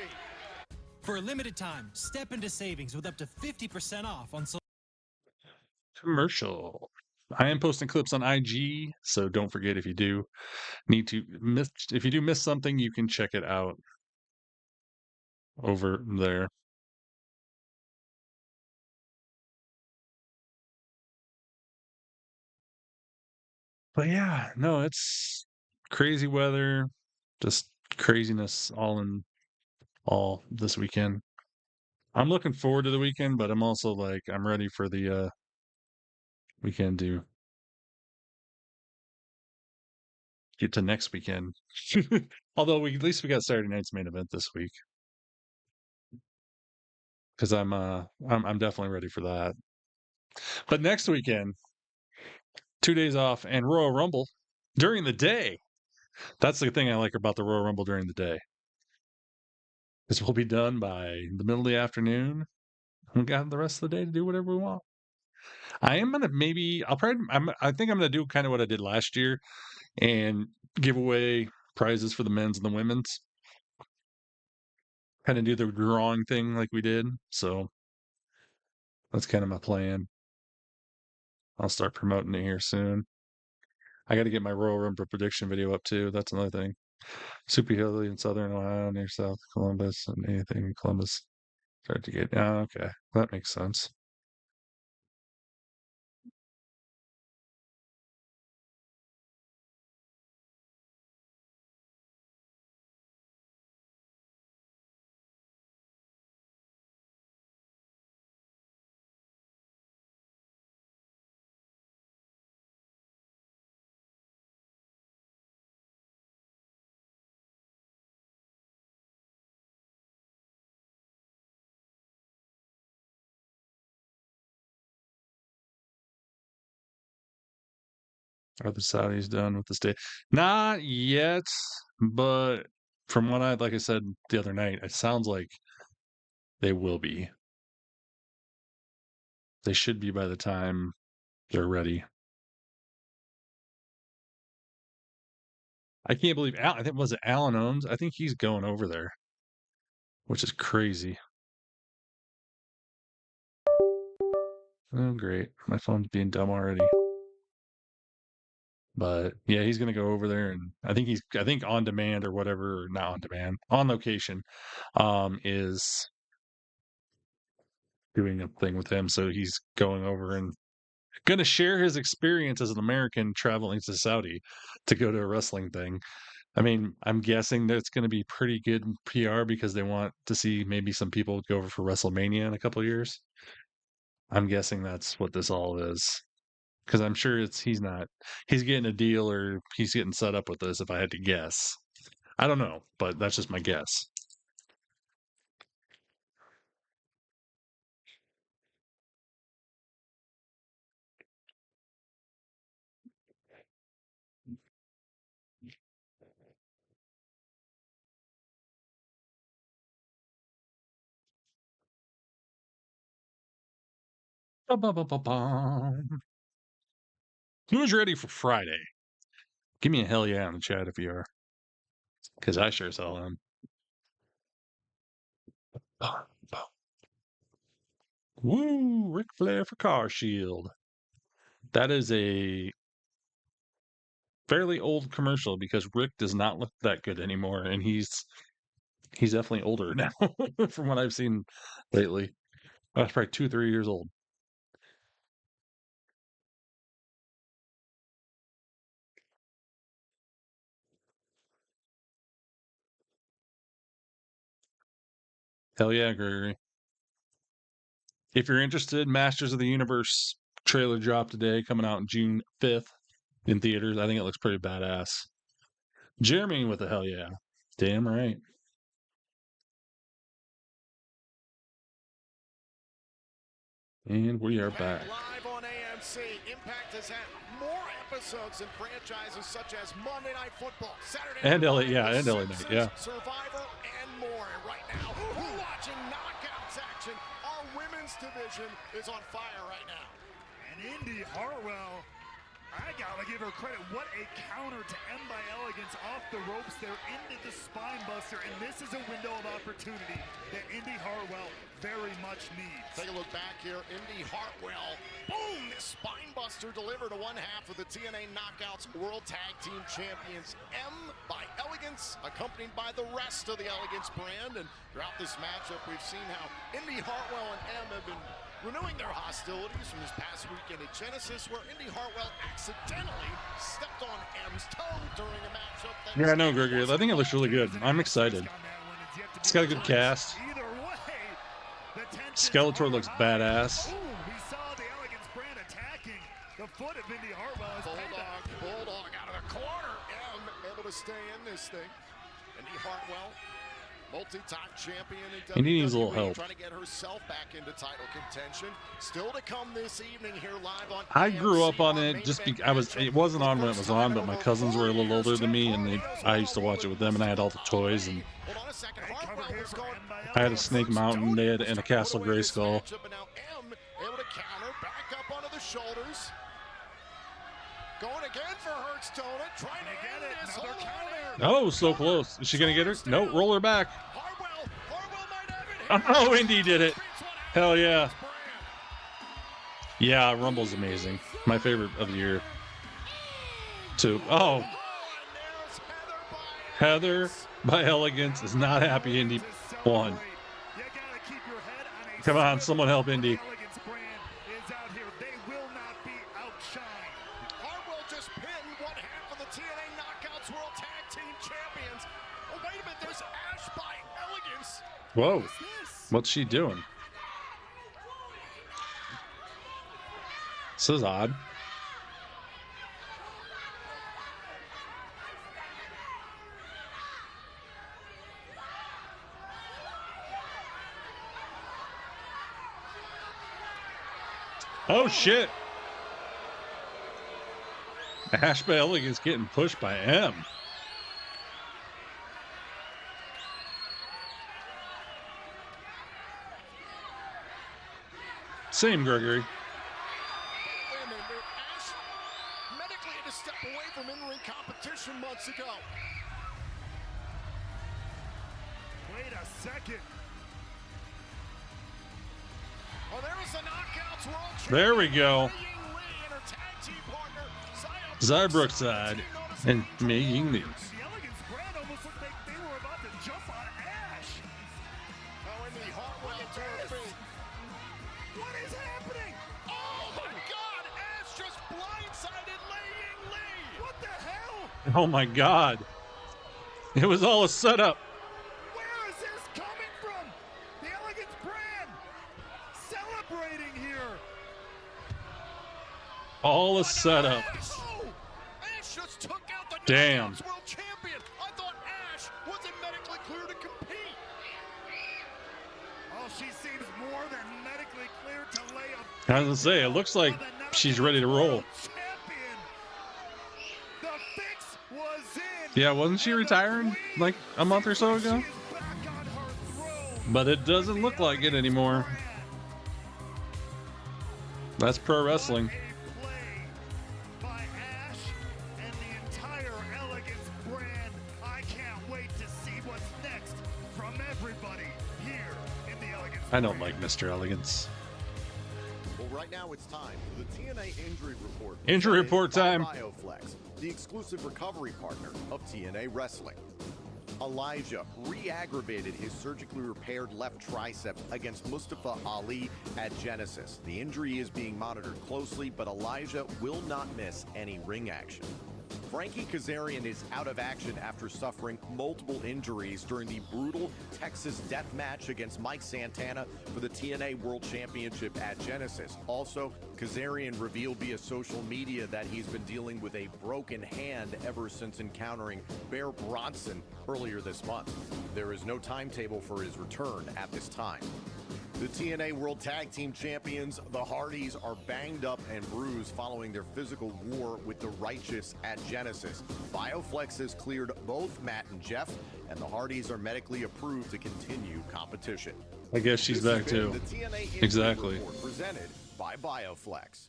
For a limited time, step into savings with up to 50% off on Commercial. I am posting clips on IG, so don't forget if you do miss something, you can check it out over there. But yeah, no, it's crazy weather, just craziness all in all this weekend. I'm looking forward to the weekend, but I'm also like I'm ready for the weekend to get to next weekend. Although at least we got Saturday night's main event this week. Because I'm definitely ready for that. But next weekend, 2 days off and Royal Rumble during the day. That's the thing I like about the Royal Rumble during the day. This will be done by the middle of the afternoon. We got the rest of the day to do whatever we want. I think I'm gonna do kind of what I did last year and give away prizes for the men's and the women's. Kind of do the drawing thing like we did. So that's kind of my plan. I'll start promoting it here soon. I got to get my Royal Rumble prediction video up too. That's another thing. Super hilly in southern Ohio near South Columbus and anything in Columbus. Start to get okay. That makes sense. Are the Saudis done with the state? Not yet, but from what like I said the other night, it sounds like they will be. They should be by the time they're ready. I can't believe I think was it Alan Owens? I think he's going over there, which is crazy. Oh, great. My phone's being dumb already. But yeah, he's gonna go over there, and I think on demand or whatever, or not on demand, on location, is doing a thing with him. So he's going over and gonna share his experience as an American traveling to Saudi to go to a wrestling thing. I mean, I'm guessing that it's gonna be pretty good PR because they want to see maybe some people go over for WrestleMania in a couple of years. I'm guessing that's what this all is. Because I'm sure he's getting a deal or he's getting set up with this, if I had to guess. I don't know, but that's just my guess. Ba-ba-ba-ba-bum. Who's ready for Friday? Give me a hell yeah in the chat if you are. Because I sure as hell am. Woo! Ric Flair for Car Shield. That is a fairly old commercial because Rick does not look that good anymore, and he's definitely older now from what I've seen lately. That's probably 2-3 years old. Hell yeah, Gregory. If you're interested, Masters of the Universe trailer dropped today, coming out June 5th in theaters. I think it looks pretty badass. Jeremy with a hell yeah. Damn right. And we are back. Live on AMC, Impact has had more episodes in franchises such as Monday Night Football, Saturday And Night LA, Live, and LA Night, yeah. Survivor, and more. And right now, we're watching Knockouts action. Our women's division is on fire right now. And Indy Hartwell, I gotta give her credit. What a counter to M by Elegance off the ropes there into the spine buster. And this is a window of opportunity that Indy Hartwell very much needs. Take a look back here. Indy Hartwell, boom! This spine buster delivered to one half of the TNA Knockouts World Tag Team Champions. M by Elegance, accompanied by the rest of the Elegance brand. And throughout this matchup, we've seen how Indy Hartwell and M have been renewing their hostilities from this past weekend at Genesis, where Indy Hartwell accidentally stepped on M's toe during a matchup. Yeah, I know, Gregory. I think it looks really good. I'm excited. It's got a good cast. Skeletor looks badass. We saw the Elegance brand attacking the foot of Indy Hartwell. Bulldog out of the corner. M able to stay in this thing. Indy Hartwell, multi-time champion in WWE, And he needs a little help. trying to get herself back into title contention. Still to come this evening here live on I grew up on it Main just Event because it wasn't on when it was on, but my cousins were a little older than me, and I used to watch it with them, and I had all the toys, and Hold on a second. Hartwell was going I had a Snake Mountain, they had, and a Castle Grayskull. matchup, and now M able to counter, back up onto the shoulders. Going again for Hearthstone, trying to get it. Hold on there. Oh, so close. Is she going to get her? No, roll her back. Hartwell might have it. Oh, Indy did it. Hell yeah. Yeah, Rumble's amazing. My favorite of the year. Too. Oh. Heather by Elegance is not happy Indy won. Come on, someone help Indy. Elegance brand is out here. They will not be outshined. Hartwell just pinned one half of the TNA Knockouts World Tag Team Champions. Oh, wait a minute. There's Ash by Elegance. Whoa. What's she doing? This is odd. Oh shit! Ash by Elegance getting pushed by M. Same, Gregory. Wait a minute. Ash medically had to step away from in-ring competition months ago. Wait a second. There we go. Zybrooks side and Mei Ying Li. The Elegance brand almost looked like they were about to jump on Ash. Oh, and the Hartwell to her feet. What is happening? Oh my God! Ash just blindsided Mei Ying Li. What the hell? Oh my God. It was all a setup. Where is this coming from? The Elegance brand celebrating here. All a setup. Oh, Ash just took out the Damn. Knockouts World Champion. I thought Ash wasn't medically clear to compete. Oh, she seems more than medically clear to lay up. I was gonna say, it looks like she's ready to roll. Champion. The fix was in. Yeah, wasn't she retiring like a month or so ago? Back on her throne. But it doesn't look like it anymore. That's pro wrestling. A play by Ash and the entire Elegance brand. I can't wait to see what's next from everybody here in the Elegance I don't brand. like Mr. Elegance. Well, right now it's time for the TNA Injury Report. Injury report time. BioFlex, the exclusive recovery partner of TNA Wrestling. Elijah re-aggravated his surgically repaired left tricep against Mustafa Ali at Genesis. The injury is being monitored closely, but Elijah will not miss any ring action. Frankie Kazarian is out of action after suffering multiple injuries during the brutal Texas death match against Mike Santana for the TNA World Championship at Genesis. Also, Kazarian revealed via social media that he's been dealing with a broken hand ever since encountering Bear Bronson earlier this month. There is no timetable for his return at this time. The TNA World Tag Team Champions, the Hardys, are banged up and bruised following their physical war with the Righteous at Genesis. BioFlex has cleared both Matt and Jeff, and the Hardys are medically approved to continue competition. I guess she's This has back been too. the TNA Injury Exactly. Report presented by BioFlex.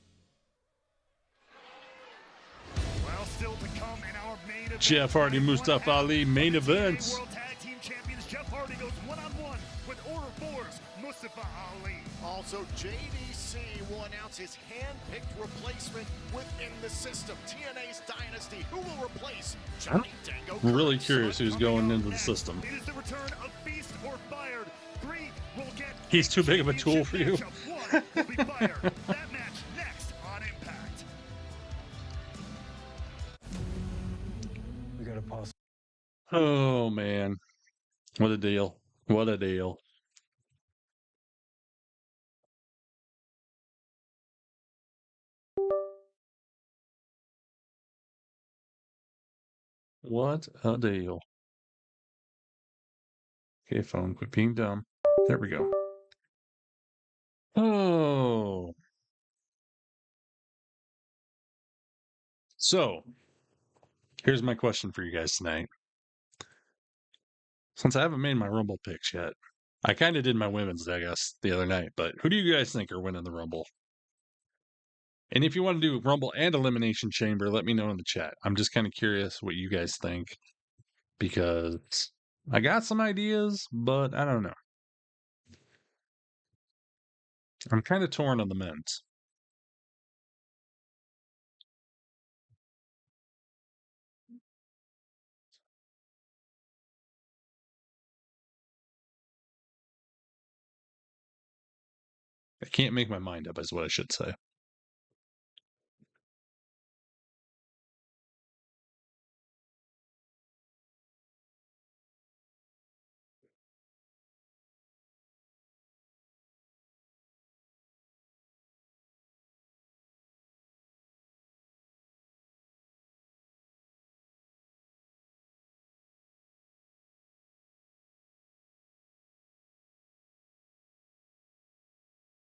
Well, still to come in our main event. Jeff Hardy, Mustafa Ali, main of the TNA events. World Tag Team Champions. Jeff Hardy goes one-on-one with Order 4's Mustafa Ali. Also, JDC will announce his hand-picked replacement within the system. TNA's Dynasty, who will replace Johnny Dango I'm really Curtis. curious who's going into the system. It is the return of Feast or Fired. 3 will get He's too big of a tool for you. One will be Fired. That match next on Impact. We gotta pause. Oh man. What a deal. What a deal. What a deal. Okay, phone, quit being dumb. There we go. Oh. So, here's my question for you guys tonight. Since I haven't made my Rumble picks yet, I kind of did my women's, I guess, the other night, but who do you guys think are winning the Rumble? And if you want to do Rumble and Elimination Chamber, let me know in the chat. I'm just kind of curious what you guys think because I got some ideas, but I don't know. I'm kind of torn on the men's. I can't make my mind up, is what I should say.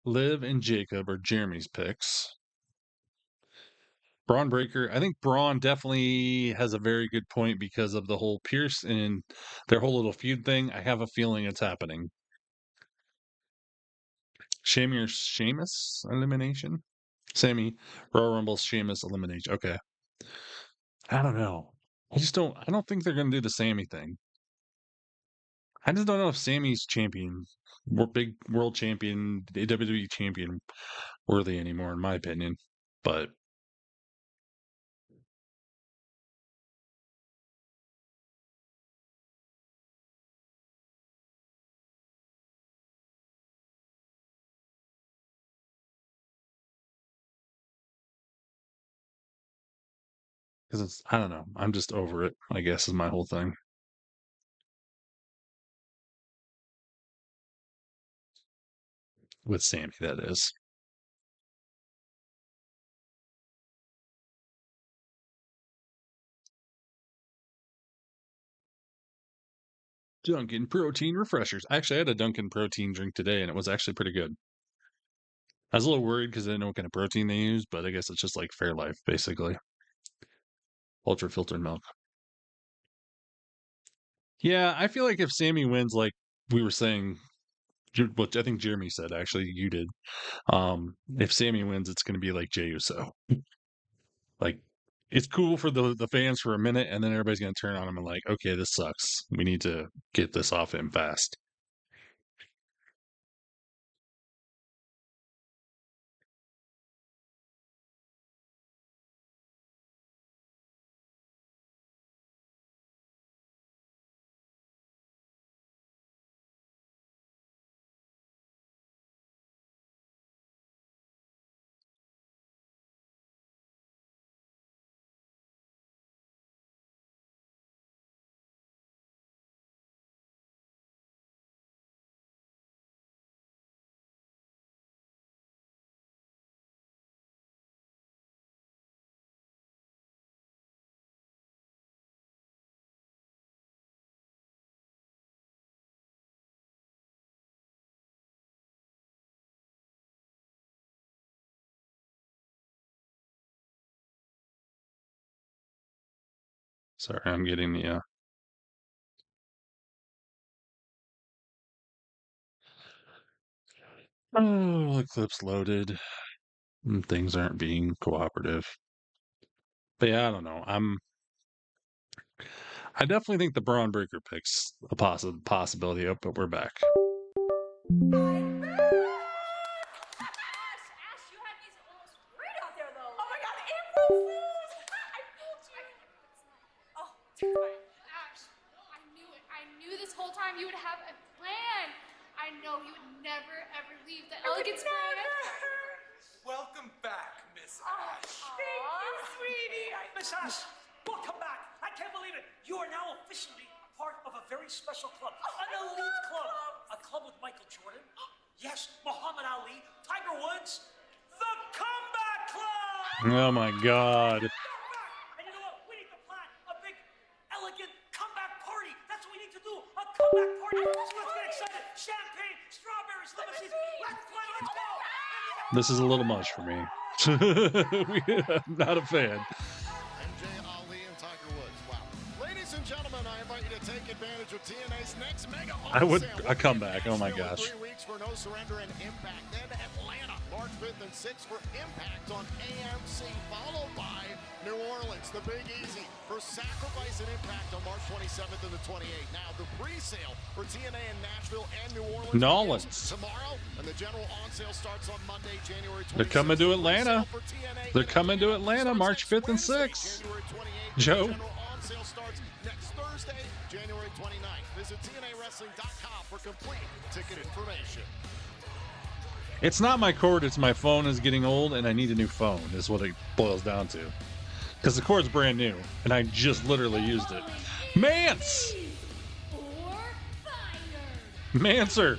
Liv and Jacob are Jeremy's picks. Braun Breaker, I think Braun definitely has a very good point because of the whole Pierce and their whole little feud thing. I have a feeling it's happening. Sheamus elimination? Sammy, Royal Rumble's Sheamus elimination. Okay. I don't know. I don't think they're going to do the Sammy thing. I just don't know if Sammy's champion, big world champion, WWE champion, worthy anymore, in my opinion. But because I don't know, I'm just over it, I guess, is my whole thing. With Sammy, that is. Dunkin' protein refreshers. Actually, I had a Dunkin' protein drink today, and it was actually pretty good. I was a little worried because I didn't know what kind of protein they use, but I guess it's just like Fairlife, basically. Ultra filtered milk. Yeah, I feel like if Sammy wins, like we were saying, what I think Jeremy said, actually, you did. If Sammy wins, it's going to be like Jey Uso. Like, it's cool for the fans for a minute, and then everybody's going to turn on him and like, okay, this sucks. We need to get this off him fast. Sorry, I'm getting the oh, the clip's loaded. And things aren't being cooperative. But yeah, I don't know. I definitely think the Braun Breaker pick's a possibility. Oh, but we're back. You would have a plan. I know you would never ever leave the elegance brand. Welcome back, Miss Ash. Thank you, sweetie. Miss Ash, welcome back. I can't believe it. You are now officially part of a very special club, an elite club. A club with Michael Jordan, yes, Muhammad Ali, Tiger Woods, the Comeback Club. Oh my God. And you know what? We need to plan a big, elegant comeback party. That's what we need to do. A comeback party. So let's get excited. Champagne, strawberries, limousines. Let's play. Let's go. This is a little much for me. I'm not a fan. MJ, Ali, and Tiger Woods. Wow. Ladies and gentlemen, I invite you to take advantage of TNA's next mega I come back. Oh my gosh. 3 weeks for No Surrender and Impact. Then Atlanta, March 5th and 6th for Impact on AMC, followed by New Orleans, the Big Easy for Sacrifice and Impact on March 27th and the 28th. Now the pre-sale for TNA in Nashville and New Orleans tomorrow, and the general on sale starts on Monday, January 26th. They're coming to Atlanta. They're coming to Atlanta March 5th and 6th. Joe. General on sale starts next Thursday, January 29th. Visit TNAWrestling.com for complete ticket information. It's not my cord, it's my phone is getting old and I need a new phone, is what it boils down to. Because the cord's brand new, and I just literally used it. Mance! Manser!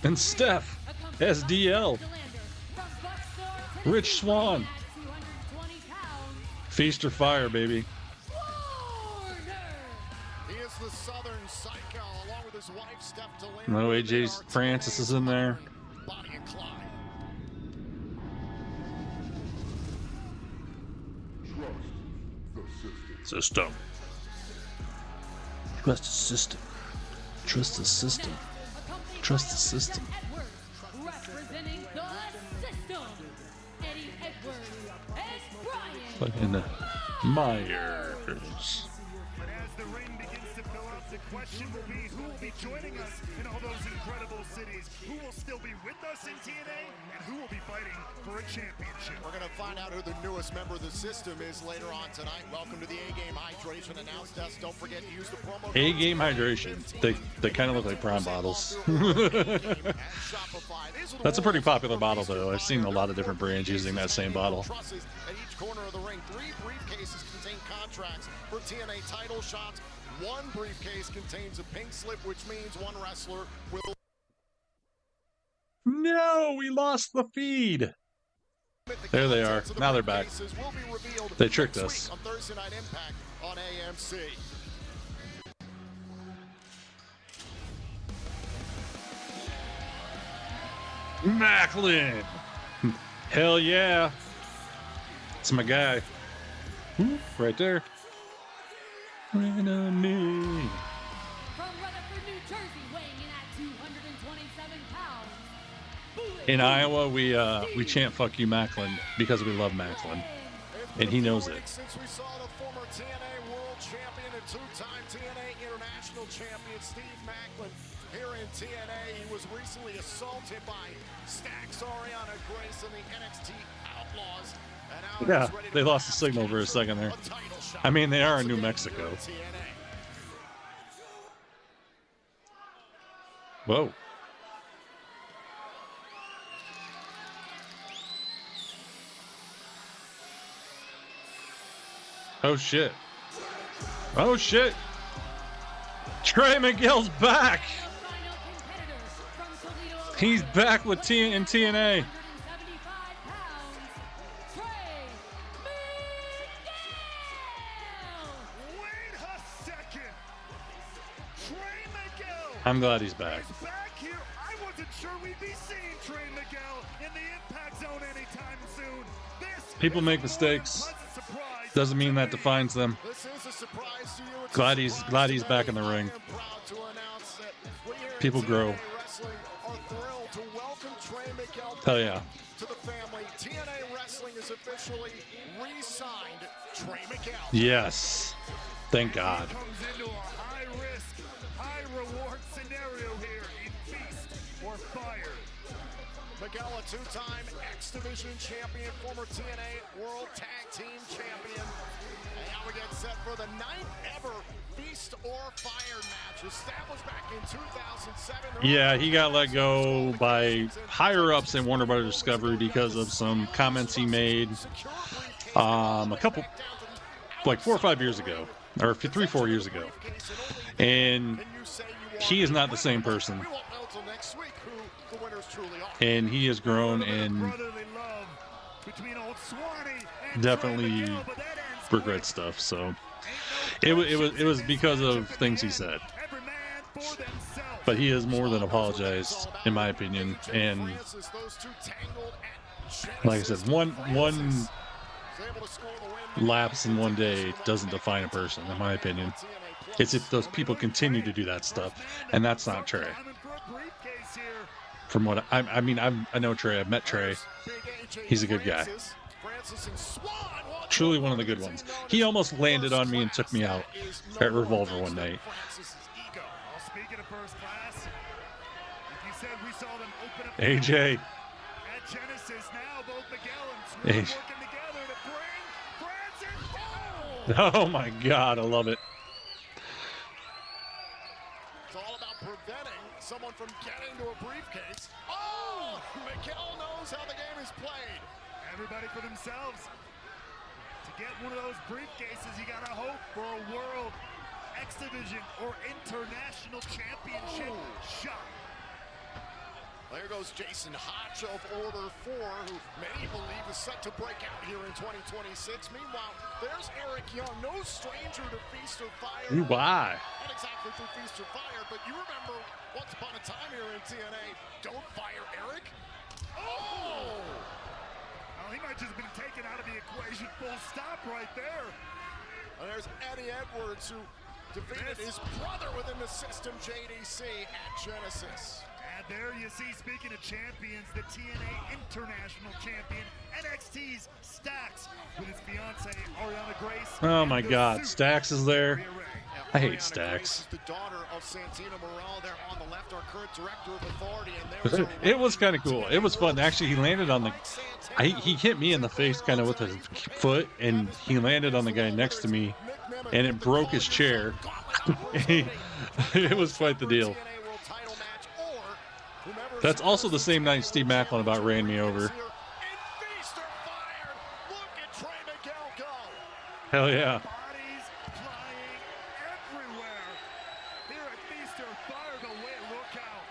And Steph! SDL! Rich Swan! Feast or fire, baby. He is the Southern Psycho, along with his wife, Steph Delaney. No, AJ Francis is in there. Bonnie and Clyde. System. Trust the system. Trust the system. Trust the system. Representing the system, Eddie Edwards and Brian Fucking Myers. But as the ring begins to fill up, the the question will be who will be joining us in all those incredible cities, who will still be with us in TNA, and who will be fighting for a championship. We're going to find out who the newest member of the system is later on tonight. Welcome to the A-Game Hydration Announce Desk. Don't forget to use the promo code A-Game Hydration. They kind of look like prawn bottles. That's a pretty popular bottle, though. I've seen a lot of different brands using that same bottle. At each corner of the ring, 3 briefcases contain contracts for TNA title shots. 1 briefcase contains a pink slip, which means one wrestler will... No, we lost the feed. There they are. Now they're back. They tricked us. On Thursday Night Impact on AMC. Macklin. Hell yeah. It's my guy. Right there. Enemy. From Rutherford, New Jersey, weighing in at 227 pounds. In Iowa, we chant "Fuck you, Macklin" because we love Macklin, and he knows it. Since we saw the former TNA World Champion and 2-time TNA International Champion Steve Macklin here in TNA, he was recently assaulted by Stax Ariana Grace and the NXT Outlaws. And now Yeah, he's ready to they lost the signal for a second there. I mean, they are in New Mexico. Whoa. Oh shit. Oh shit. Trey Miguel's back. He's back with TNA. I'm glad he's back. Back here, I wasn't sure we'd be seeing Trey Miguel in the Impact Zone anytime soon. This People make mistakes. Doesn't mean that defines them. Glad he's back in the ring. People grow. Hell yeah. To the family, TNA Wrestling is officially re-signed Trey Miguel. Yes. Thank God. comes into a high-risk, high-reward scenario here in Feast or Fire. Miguel, a 2-time X Division champion, former TNA World Tag Team champion. And now we get set for the 9th ever Feast or Fire match, established back in 2007. Yeah, he got let go by higher-ups in Warner Brothers Discovery because of some comments he made a couple, like 4 or 5 years ago, or 3-4 years ago. And he is not the same person. And he has grown and definitely regrets stuff. So it was because of things he said. But he has more than apologized, in my opinion. And like I said, one lapse in one day doesn't define a person, in my opinion. It's if those people continue to do that stuff, and that's not Trey. From what I mean, I know Trey. I've met Trey. He's a good guy. Truly one of the good ones. He almost landed on me and took me out at Revolver one night. Speaking of first class, you said we saw them open up AJ. at Genesis. Now both Miguel and Swerve working together to bring Francis home. Oh my God, I love it. It's all about preventing someone from getting to a briefcase. Oh, Miguel knows how the game is played. Everybody for themselves. To get one of those briefcases, you gotta hope for a World X Division or International Championship shot. There goes Jason Hotch of Order 4, who many believe is set to break out here in 2026. Meanwhile, there's Eric Young, no stranger to Feast or Fire. Ooh, why? Not exactly through Feast or Fire, but you remember once upon a time here in TNA, Don't Fire Eric? Oh! Well, he might just have been taken out of the equation full stop right there. And there's Eddie Edwards, who defeated his brother within the system, JDC, at Genesis. And there you see, speaking of champions, the TNA International Champion, NXT's Stax, with his fiancée, Ariana Grace. Oh my God, Stax is there. I hate Stacks. The daughter of Santina Morel there on the left, our current director of authority, and there's It was kind of cool. It was fun. Actually, he landed on the. He hit me in the face kind of with his foot, and he landed on the guy next to me, and it broke his chair. It was quite the deal. That's also the same night Steve Macklin about ran me over. Hell yeah. Bodies flying everywhere. Here at Feaster, fire the way, look out.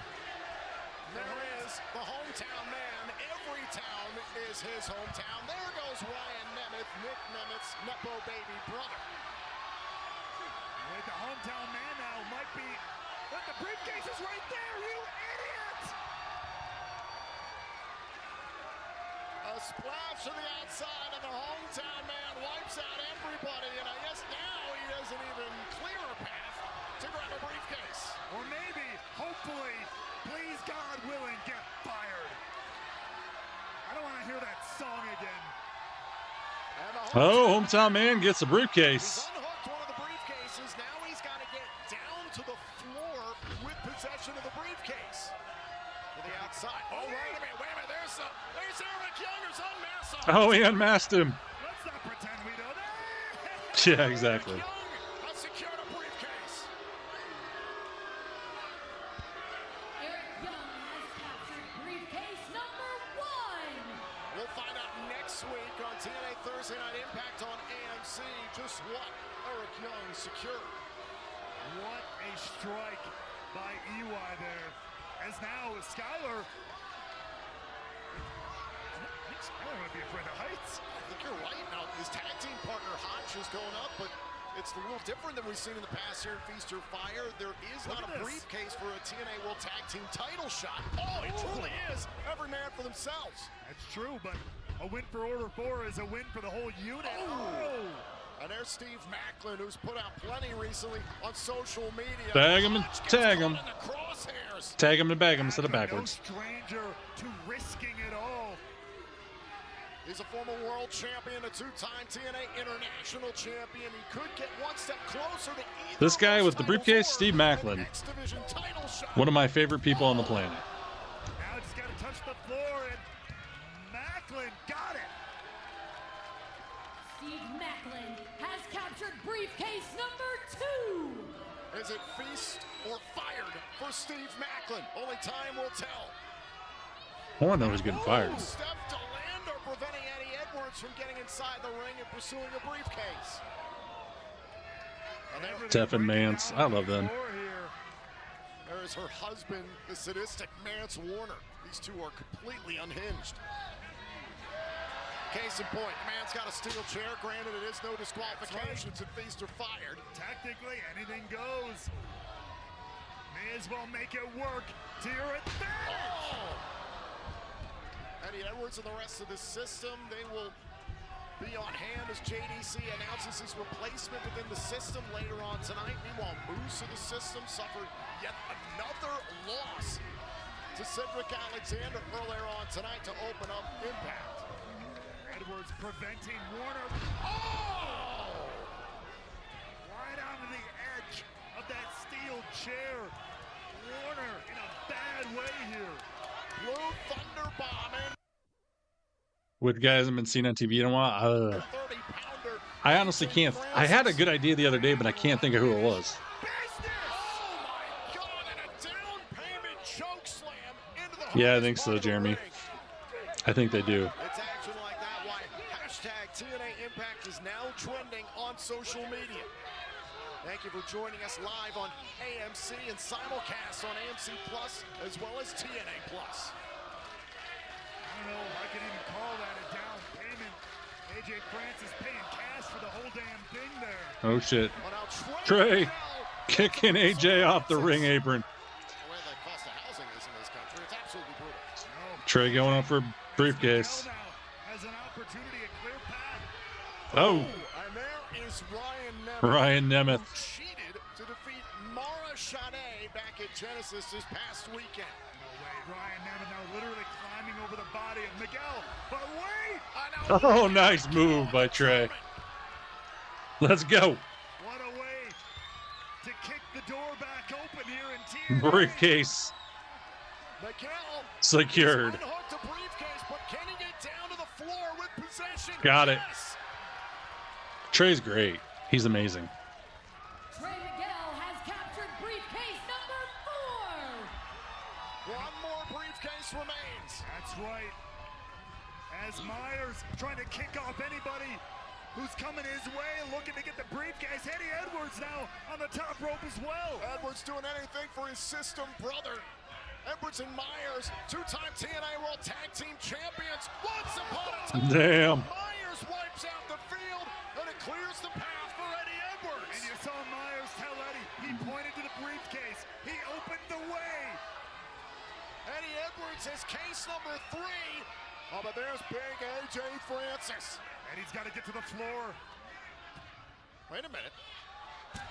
There is the hometown man. Every town is his hometown. There goes Ryan Nemeth, Nick Nemeth's Nepo baby brother. With the hometown man now might be, but the briefcase is right there, you idiot! A splash to the outside, and the hometown man wipes out everybody. And I guess now he doesn't even clear a path to grab a briefcase. Or maybe, hopefully, please God willing, get fired. I don't want to hear that song again. Oh, hometown man gets a briefcase. He's unhooked one of the briefcases. Now he's got to get down to the floor with possession of the briefcase. To the outside. Oh, wait a minute. There's Eric Young who's unmasked. Oh, he unmasked him. Let's not pretend we know that. Yeah, exactly. Young has secured a briefcase. Eric Young has captured briefcase number 1. We'll find out next week on TNA Thursday Night Impact on AMC just what Eric Young secured. What a strike by EY there. As now Skyler. I think Skyler might be afraid of heights. I think you're right. Now, his tag team partner Hodge is going up, but it's a little different than we've seen in the past here in Feast or Fire. There is not a briefcase for a TNA World Tag Team title shot. Oh, it truly is. Every man for themselves. That's true, but a win for Order 4 is a win for the whole unit. Oh! And there's Steve Macklin, who's put out plenty recently on social media. Tag him and tag him. Tag him and bag him instead of backwards. No stranger to risking it all. He's a former world champion, a two-time TNA International champion. He could get one step closer to either. This guy with the briefcase, Steve Macklin. One of my favorite people on the planet. Now just got to touch the floor, and Macklin got it. Steve Macklin has captured briefcase number 2. Is it feast or fired for Steve Macklin? Only time will tell. I want to know who's getting fired. Step to land or preventing Eddie Edwards from getting inside the ring and pursuing a briefcase. Teffin Mance. I love them. There is her husband, the sadistic Mance Warner. These two are completely unhinged. Case in point, the man's got a steel chair. Granted, it is no disqualifications if Feast are fired. Tactically, anything goes. May as well make it work to your advantage. Oh. Eddie Edwards and the rest of the system, they will be on hand as JDC announces his replacement within the system later on tonight. Meanwhile, Moose of the system suffered yet another loss to Cedric Alexander earlier on tonight to open up Impact. Edwards preventing Warner. Oh! Right onto the edge of that steel chair. Warner in a bad way here. Blue Thunder bombing. With guys I've been seeing on TV in a while. I honestly can't. I had a good idea the other day, but I can't think of who it was. Yeah, I think so, Jeremy. I think they do. It's action like that. Why hashtag TNA Impact is now trending on social media. Thank you for joining us live on AMC and simulcast on AMC Plus as well as TNA Plus. I don't know if I could even call that a down payment. AJ Francis paying cash for the whole damn thing there. Oh shit. Trey kicking AJ off the ring apron. The way the cost of housing is in this country, it's absolutely brutal. Trey going up for a briefcase. Has an opportunity, a clear path. Oh. And there is Ryan Nemeth. Who cheated to defeat Mara Shade back at Genesis this past weekend. No way. Ryan Nemeth now literally climbing over the body of Miguel. But wait! Oh, nice move by Trey. Let's go. What a way Briefcase secured. Unhooked a briefcase, but can he get down to the floor with possession? Got it. Yes. Trey's great. He's amazing. Trey Miguel has captured briefcase number 4. One more briefcase remains. That's right. As Myers trying to kick off anybody who's coming his way, looking to get the briefcase. Eddie Edwards now on the top rope as well. Edwards doing anything for his system brother. Edwards and Myers, two-time TNA World Tag Team Champions. Once upon a time. Damn. Myers wipes out the field, and it clears the path for Eddie Edwards. And you saw Myers tell Eddie, he pointed to the briefcase. He opened the way. Eddie Edwards is case number 3. Oh, but there's big AJ Francis. Eddie's got to get to the floor. Wait a minute.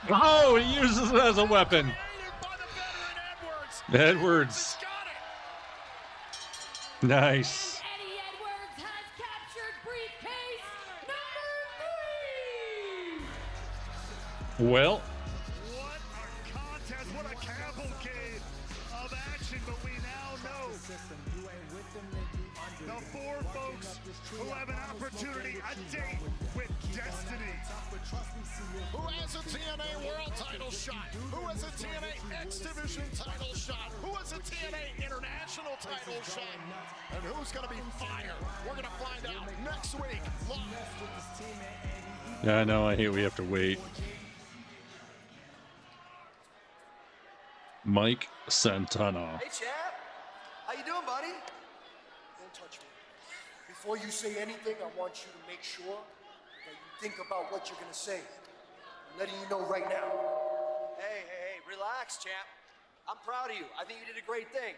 Oh, he uses it as a weapon. Edwards. Nice. Eddie Edwards has captured briefcase number 3. Well, What a contest, what a cavalcade of action, but we now know the 4 folks who have an opportunity, a date with destiny. Who has a TNA World title shot? Who has a TNA X Division title shot? Who has a TNA International title shot? And who's going to be fired? We're going to find out next week live. yeah, I know. I hate we have to wait. Mike Santana. Hey, champ. How you doing, buddy? Don't touch me. Before you say anything, I want you to make sure that you think about what you're gonna say. I'm letting you know right now. Hey, relax, champ. I'm proud of you. I think you did a great thing.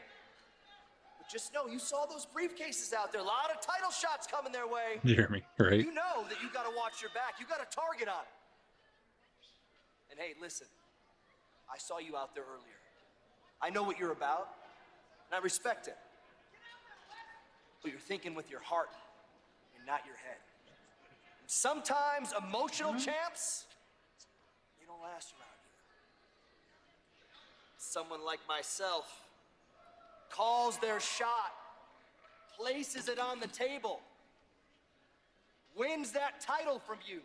But just know, you saw those briefcases out there. A lot of title shots coming their way. You hear me, right? You know that you gotta watch your back. You got a target on it. And hey, listen. I saw you out there earlier. I know what you're about, and I respect it. But you're thinking with your heart and not your head. And sometimes emotional champs, they don't last around here. Someone like myself calls their shot, places it on the table, wins that title from you.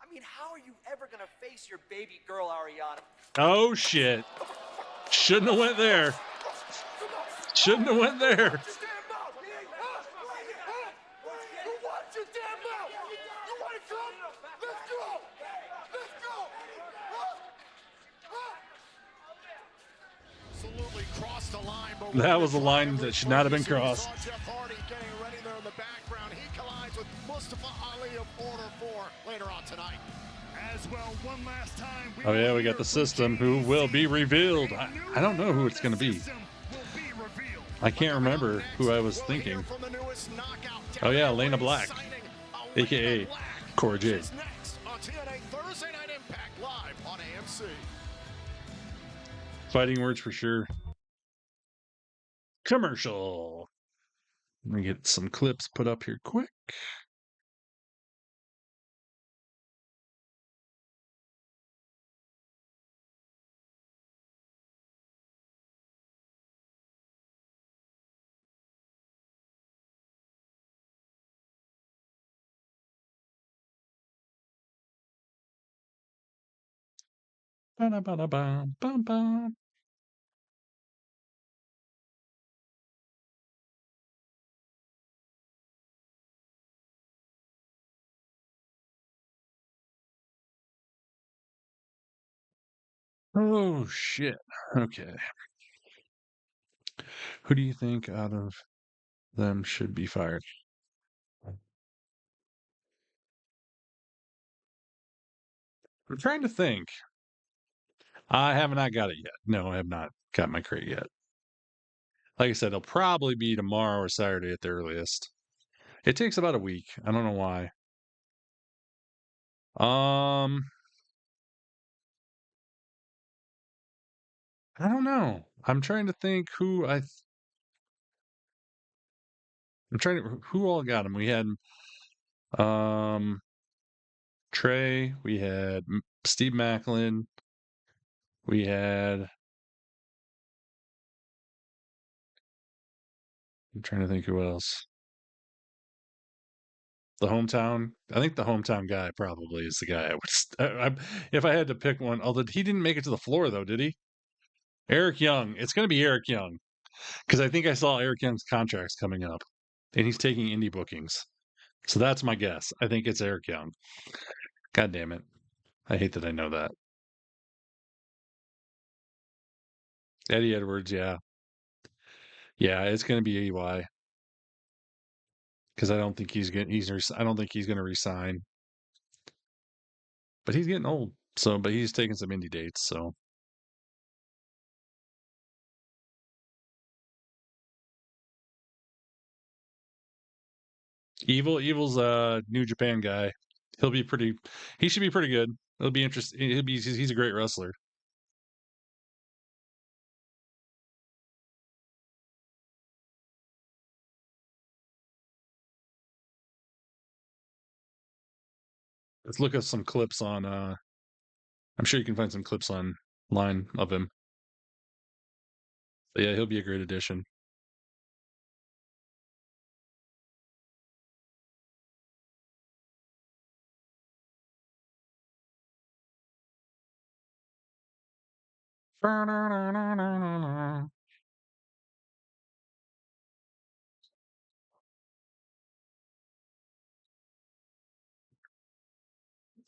I mean, how are you ever gonna face your baby girl, Ariana? Oh shit! Shouldn't have went there. Shouldn't have went there. Absolutely crossed the line, but That was a line that should not have been crossed. Jeff Hardy getting ready there in the background. He collides with Mustafa Ali of Order 4 later on tonight. As well, one last time. Oh yeah, we got the system who will be revealed. I don't know who it's going to be. I can't remember who I was thinking. Oh yeah, Lena Black, aka Cora Jade. Next on TNA Thursday Night Impact live on AMC. Fighting words for sure. Commercial. Let me get some clips put up here quick. Ba-da-ba-da-bam, bam, bam. Oh shit. Okay. Who do you think out of them should be fired? I'm trying to think. I have not got it yet. No, I have not got my crate yet. Like I said, it'll probably be tomorrow or Saturday at the earliest. It takes about a week. I don't know why. I don't know. I'm trying to think who I'm trying to who all got him. We had Trey, we had Steve Macklin, we had I'm trying to think who else. The hometown. I think the hometown guy probably is the guy I would. If I had to pick one, although he didn't make it to the floor though, did he? Eric Young. It's going to be Eric Young because I think I saw Eric Young's contracts coming up, and he's taking indie bookings. So that's my guess. I think it's Eric Young. God damn it! I hate that I know that. Eddie Edwards. Yeah, yeah. It's going to be EY because I don't think he's going. I don't think he's going to resign. But he's getting old. So, but he's taking some indie dates. So. Evil's a New Japan guy. He'll be pretty. He should be pretty good. It'll be interesting. He's a great wrestler. Let's look at some clips on. I'm sure you can find some clips online of him. But yeah, he'll be a great addition.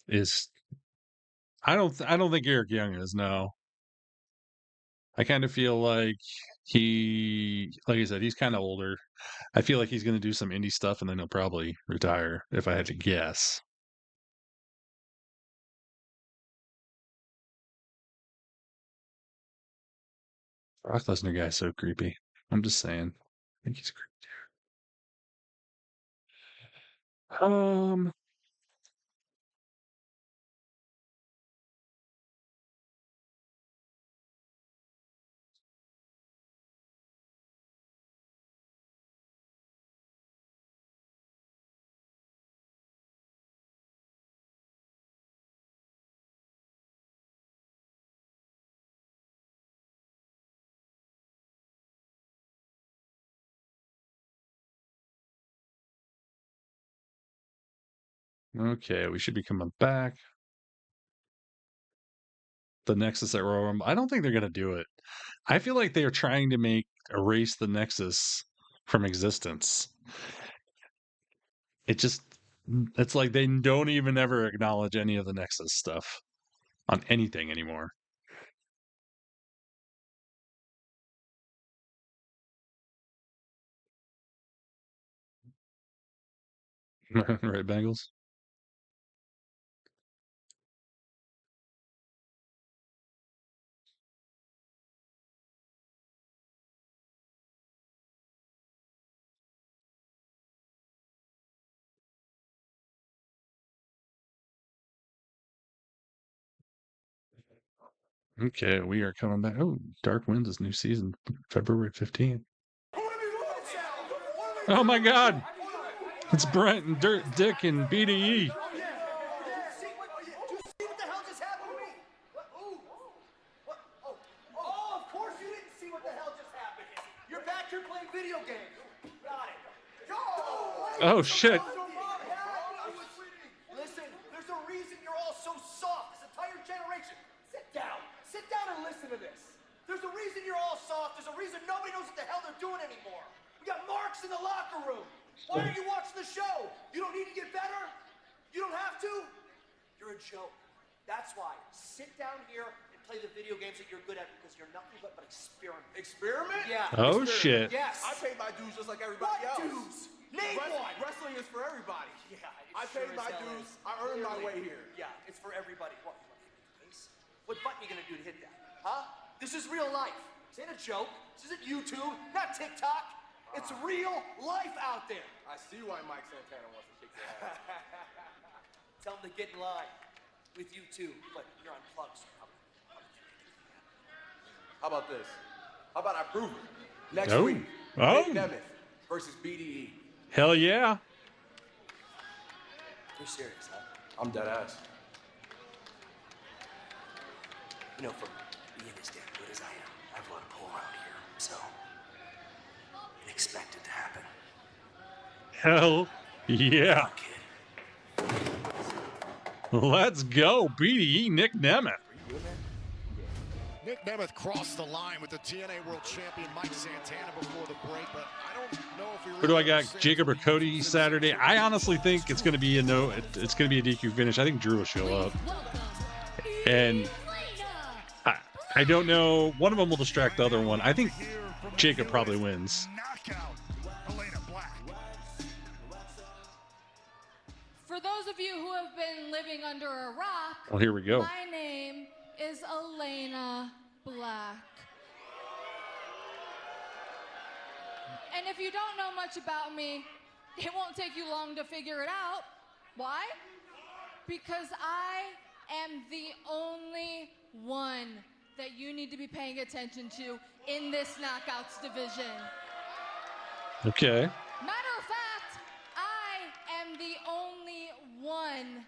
Is I don't think Eric Young is. No, I kind of feel like like I said, he's kind of older. I feel like he's going to do some indie stuff and then he'll probably retire if I had to guess. Brock Lesnar guy's so creepy. I'm just saying. I think he's creepy. Okay, we should be coming back. The Nexus at Royal Rumble. I don't think they're gonna do it. I feel like they are trying to erase the Nexus from existence. It's like they don't even ever acknowledge any of the Nexus stuff on anything anymore. Right, Bengals? Okay, we are coming back. Oh, Dark Winds is new season, February 15th. Oh my God! It's Brent and Dick and BDE. Oh shit! Listen, there's a reason you're all so soft. This entire generation. Sit down. Sit down and listen to this. There's a reason you're all soft. There's a reason nobody knows what the hell they're doing anymore. We got marks in the locker room. Why are you watching the show? You don't need to get better? You don't have to? You're a joke. That's why. Sit down here and play the video games that you're good at because you're nothing but experiment. Experiment? Yeah. Oh experiment. shit! Yes. I pay my dues just like everybody else. Dues? Name one. Wrestling is for everybody. Yeah, I paid my dues. I earned my way here. Yeah, it's for everybody. What, you want to hit the face? What button are you gonna do to hit that? Huh? This is real life. This ain't a joke. This isn't YouTube, not TikTok. It's real life out there. I see why Mike Santana wants to kick your ass. Tell him to get in line with you too, but you're on plugs. How about this? How about I prove it? Next Oh. week, Oh. Nick Nemeth versus BDE. Hell yeah! You're serious, huh? I'm dead ass. You know, for being as damn good as I am, I've learned to pull around here, so and expect it to happen. Hell yeah. Let's go, BDE Nick Nemeth. Nick Nemeth crossed the line with the TNA World Champion Mike Santana before the break, but I don't know if he really Who do I got? understands Jacob or what he Cody uses Saturday? I honestly think it's going to be it's going to be a DQ finish. I think Drew will show up. And I don't know. One of them will distract the other one. I think Jacob probably wins. For those of you who have been living under a rock, Well, here we go. my name is Elena Black. And if you don't know much about me, it won't take you long to figure it out. Why? Because I am the only one that you need to be paying attention to in this Knockouts division. Okay. Matter of fact, I am the only one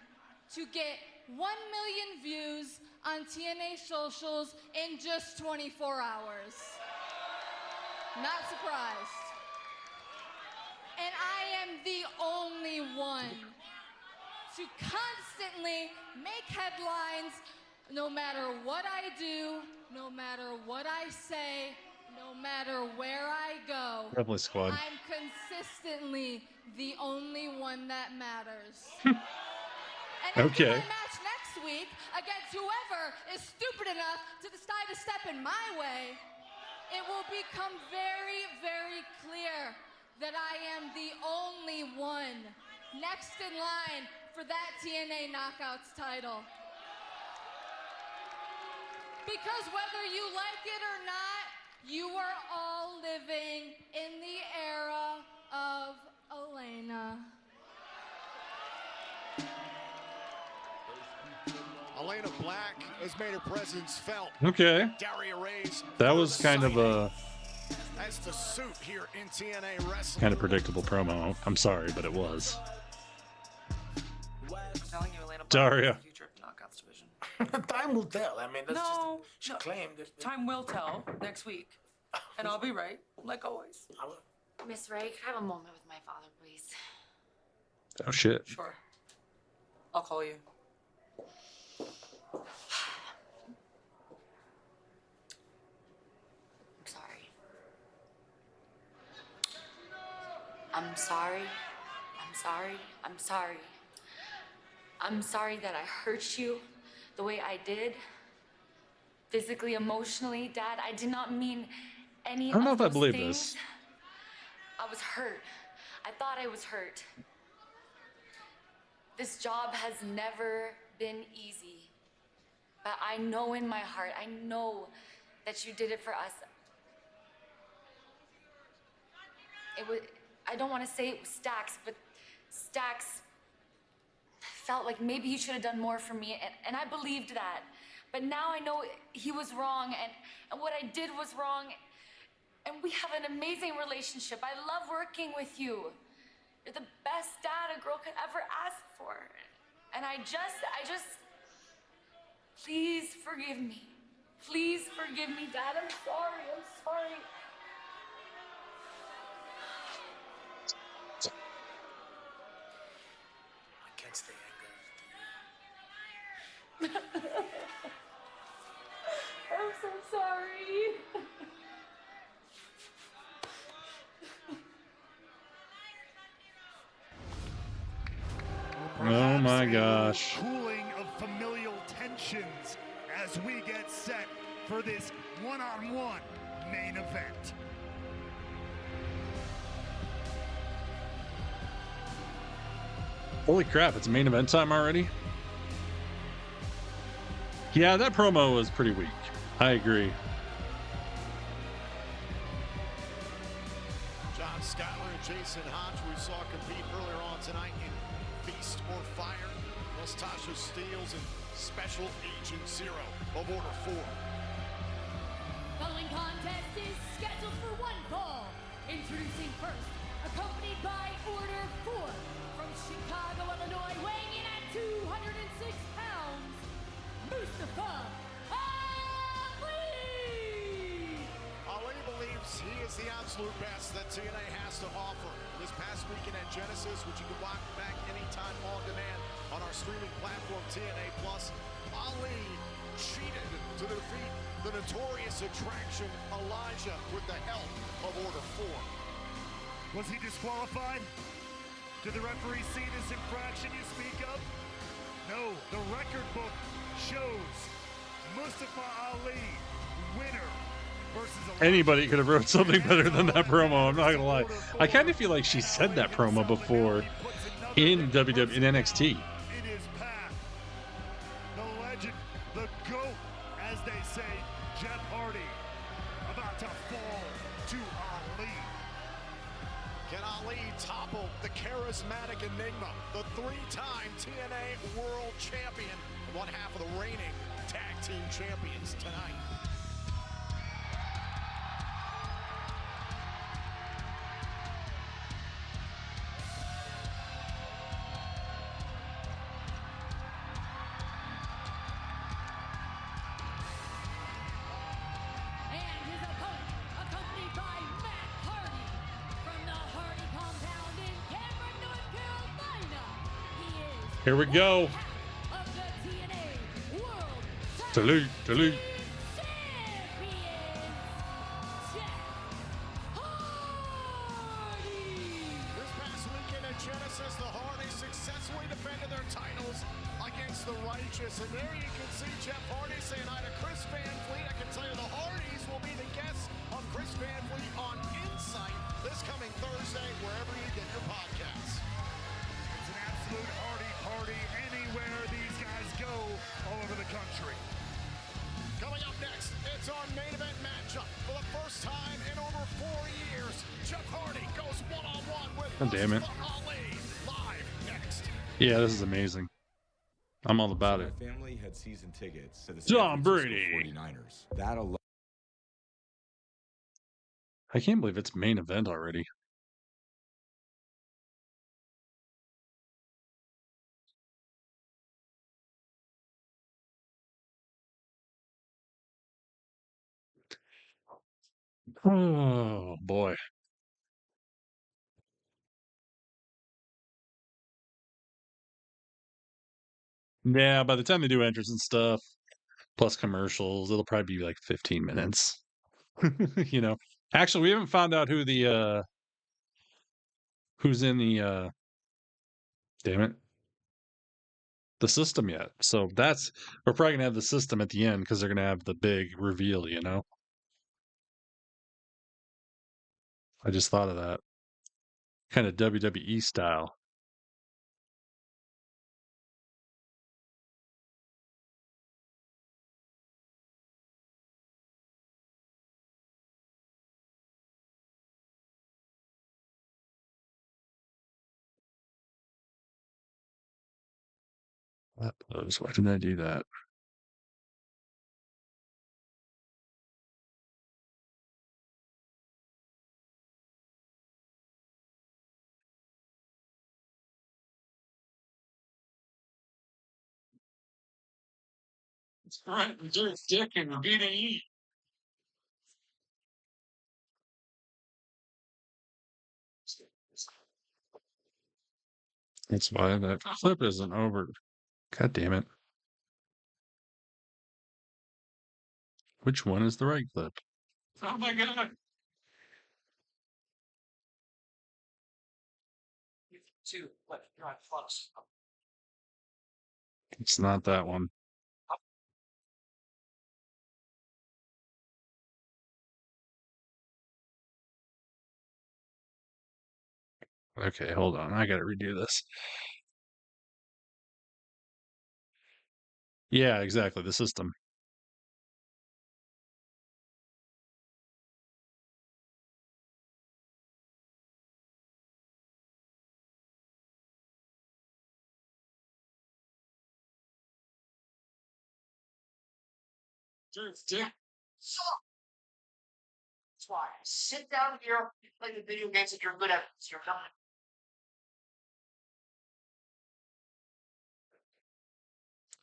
to get 1 million views on TNA socials in just 24 hours. Not surprised. And I am the only one to constantly make headlines no matter what I do, no matter what I say, no matter where I go. Rebel Squad. I'm consistently the only one that matters. Okay. My match next week against whoever is stupid enough to decide to step in my way, it will become very, very clear that I am the only one next in line for that TNA Knockouts title. Because whether you like it or not, you are all living in the era of Elena. Elena Black has made her presence felt. Okay. Daria Ray's That was kind of a as the suit here in TNA Wrestling. kind of predictable promo. I'm sorry, but it was. I'm telling you, Elena, Daria. the future of the Knockouts division. Time will tell. I mean, that's No, just she claimed it. time will tell next week, and I'll be right, like always. Miss Ray, can I have a moment with my father, please? Oh shit. Sure. I'll call you. I'm sorry. I'm sorry. I'm sorry. I'm sorry that I hurt you the way I did. Physically, emotionally, Dad. I did not mean any I don't know of if I those believe things. this. I was hurt. I thought I was hurt. This job has never been easy. But I know in my heart, I know that you did it for us. It was, I don't want to say it was Stax, but Stax felt like maybe you should have done more for me, and I believed that. But now I know he was wrong, and what I did was wrong, and we have an amazing relationship. I love working with you. You're the best dad a girl could ever ask for. And I just, please forgive me. Please forgive me, Dad. I'm sorry. I can't stay angry. I'm so sorry. Oh my gosh. Cooling of familial tensions as we get set for this one-on-one main event. Holy crap, it's main event time already? Yeah, that promo was pretty weak. I agree. John Skyler and Jason Hodge, we saw compete earlier on tonight in Feast or Fire. Plus Tasha Steeles and Special Agent Zero of Order 4. Following contest is scheduled for one fall. Introducing first, accompanied by Order 4 from Chicago, Illinois, weighing in at 206 pounds, Mustafa Ali! Ali believes he is the absolute absolute best that TNA has to offer. This past weekend at Genesis, which you can watch back anytime on demand on our streaming platform, TNA Plus, Ali cheated to defeat the notorious attraction Elijah with the help of Order 4. Was he disqualified? Did the referee see this infraction you speak of? No, the record book shows Mustafa Ali, winner versus Elijah. Anybody could have wrote something better than that promo. I'm not gonna lie. I kind of feel like she said that promo before in WWE in NXT. It is Pat, the legend, the GOAT, as they say, Jeff Hardy, about to fall to Ali. Can Ali topple the charismatic Enigma, the three-time TNA World Champion, and one half of the reigning Tag Team Champions tonight? And his opponent, accompanied by Matt Hardy from the Hardy compound in Cameron, North Carolina. He is Here we go. of the TNA World Salute, salute. This past weekend at Genesis, the Hardys successfully defended their titles against the Righteous. And there you can see Jeff Hardy saying hi to Chris Van Fleet. I can tell you the Hardys will be the guests of Chris Van Fleet on Insight this coming Thursday, wherever you get your podcasts. It's an absolute Hardy party anywhere these guys go all over the country. Coming up next, it's our main event matchup. For the first time in over 4 years, Jeff Hardy goes one-on-one with God damn it. Mustafa Ali. Live next. Yeah, this is amazing. I'm all about it. My family had season tickets to the Tom San Francisco Brady. 49ers. That alone. I can't believe it's main event already. Oh boy. Yeah, by the time they do entrance and stuff, plus commercials, it'll probably be like 15 minutes. You know. Actually, we haven't found out who the who's in the damn it, the system yet. So that's we're probably gonna have the system at the end because they're gonna have the big reveal, you know. I just thought of that. Kind of WWE style. Why didn't I do that? It's right, jurisdiction of BDE. That's why that clip isn't over. God damn it. Which one is the right clip? Oh my god. It's not that one. Okay, hold on. I gotta redo this. Yeah, exactly. The system. Jurisdiction. That's why. Sit down here and play the video games that you're good at. You're not.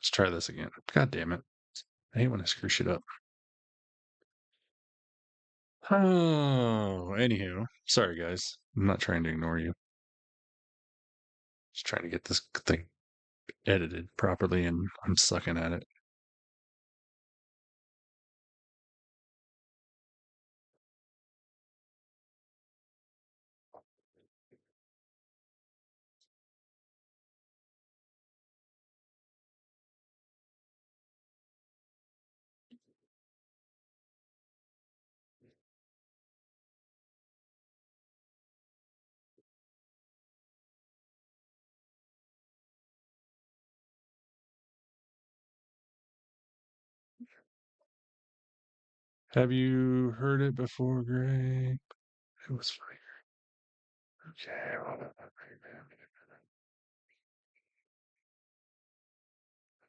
Let's try this again. God damn it. I hate when I screw shit up. Oh, anywho, sorry guys. I'm not trying to ignore you. Just trying to get this thing edited properly, and I'm sucking at it. Have you heard it before, Greg? It was fire. Okay.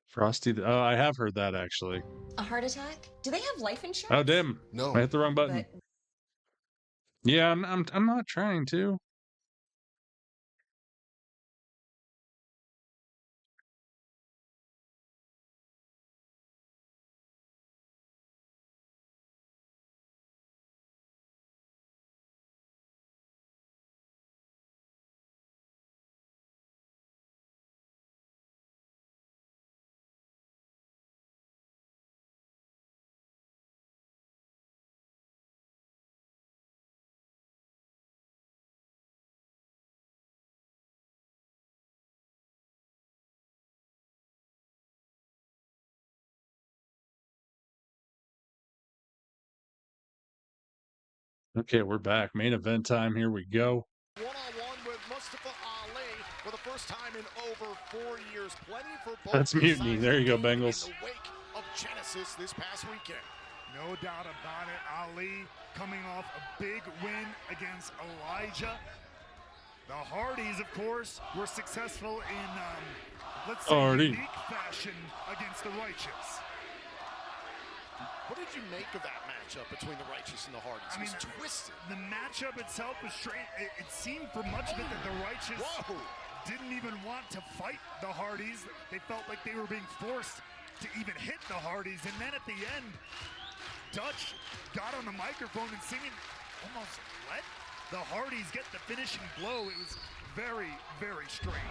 Frosty. Oh, I have heard that actually. A heart attack? Do they have life insurance? Oh, damn. No. I hit the wrong button. But Yeah, I'm not trying to. Okay, we're back. Main event time. Here we go. One-on-one with Mustafa Ali for the first time in over 4 years. Plenty for both. That's mutiny. There you go, Bengals. In the wake of Genesis this past weekend. No doubt about it. Ali coming off a big win against Elijah. The Hardys, of course, were successful in, let's say, unique fashion against the Righteous. What did you make of that matchup between the Righteous and the Hardys? It was twisted. The matchup itself was straight. It seemed for much of it that the Righteous didn't even want to fight the Hardys. They felt like they were being forced to even hit the Hardys. And then at the end, Dutch got on the microphone and singing, almost let the Hardys get the finishing blow. It was very, very strange.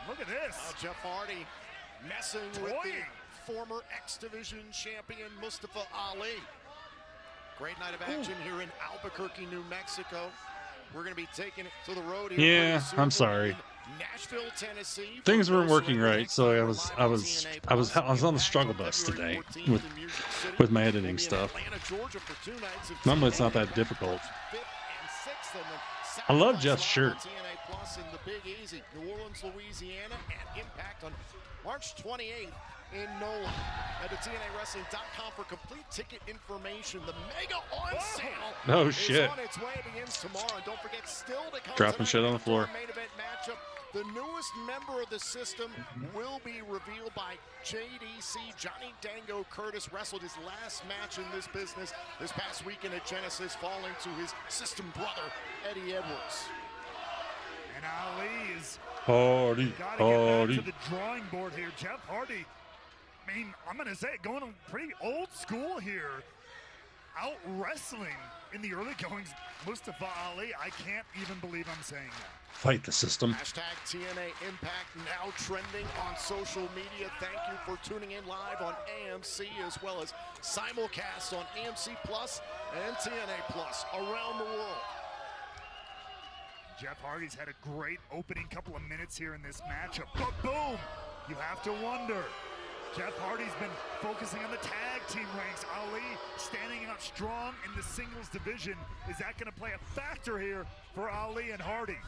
Look at this. Jeff Hardy messing with the former X Division champion Mustafa Ali. Great night of action here in Albuquerque, New Mexico. We're going to be taking it to the road here. Yeah, I'm sorry. Nashville, Tennessee. Things weren't working right, so I was on the struggle bus today with my editing stuff. Normally it's not that difficult. I love Jeff's shirt. TNA Plus in the Big Easy, New Orleans, Louisiana, and Impact on March 28th in NOLA. Head to TNAWrestling.com for complete ticket information. The mega on sale is on its way. It begins tomorrow. And don't forget, still to come Dropping shit on the floor. main event matchup. The newest member of the system will be revealed by JDC. Johnny Dango Curtis wrestled his last match in this business this past weekend at Genesis, falling to his system brother, Eddie Edwards. And Ali is Hardy, got to get back to the drawing board here. Jeff Hardy, I mean, I'm going to say it, going pretty old school here. Out wrestling in the early goings, Mustafa Ali. I can't even believe I'm saying that. Fight the system. Hashtag TNA Impact now trending on social media. Thank you for tuning in live on AMC as well as simulcast on AMC Plus and TNA Plus around the world. Jeff Hardy's had a great opening couple of minutes here in this matchup. But boom! You have to wonder. Jeff Hardy's been focusing on the tag team ranks. Ali standing out strong in the singles division. Is that going to play a factor here for Ali and Hardy?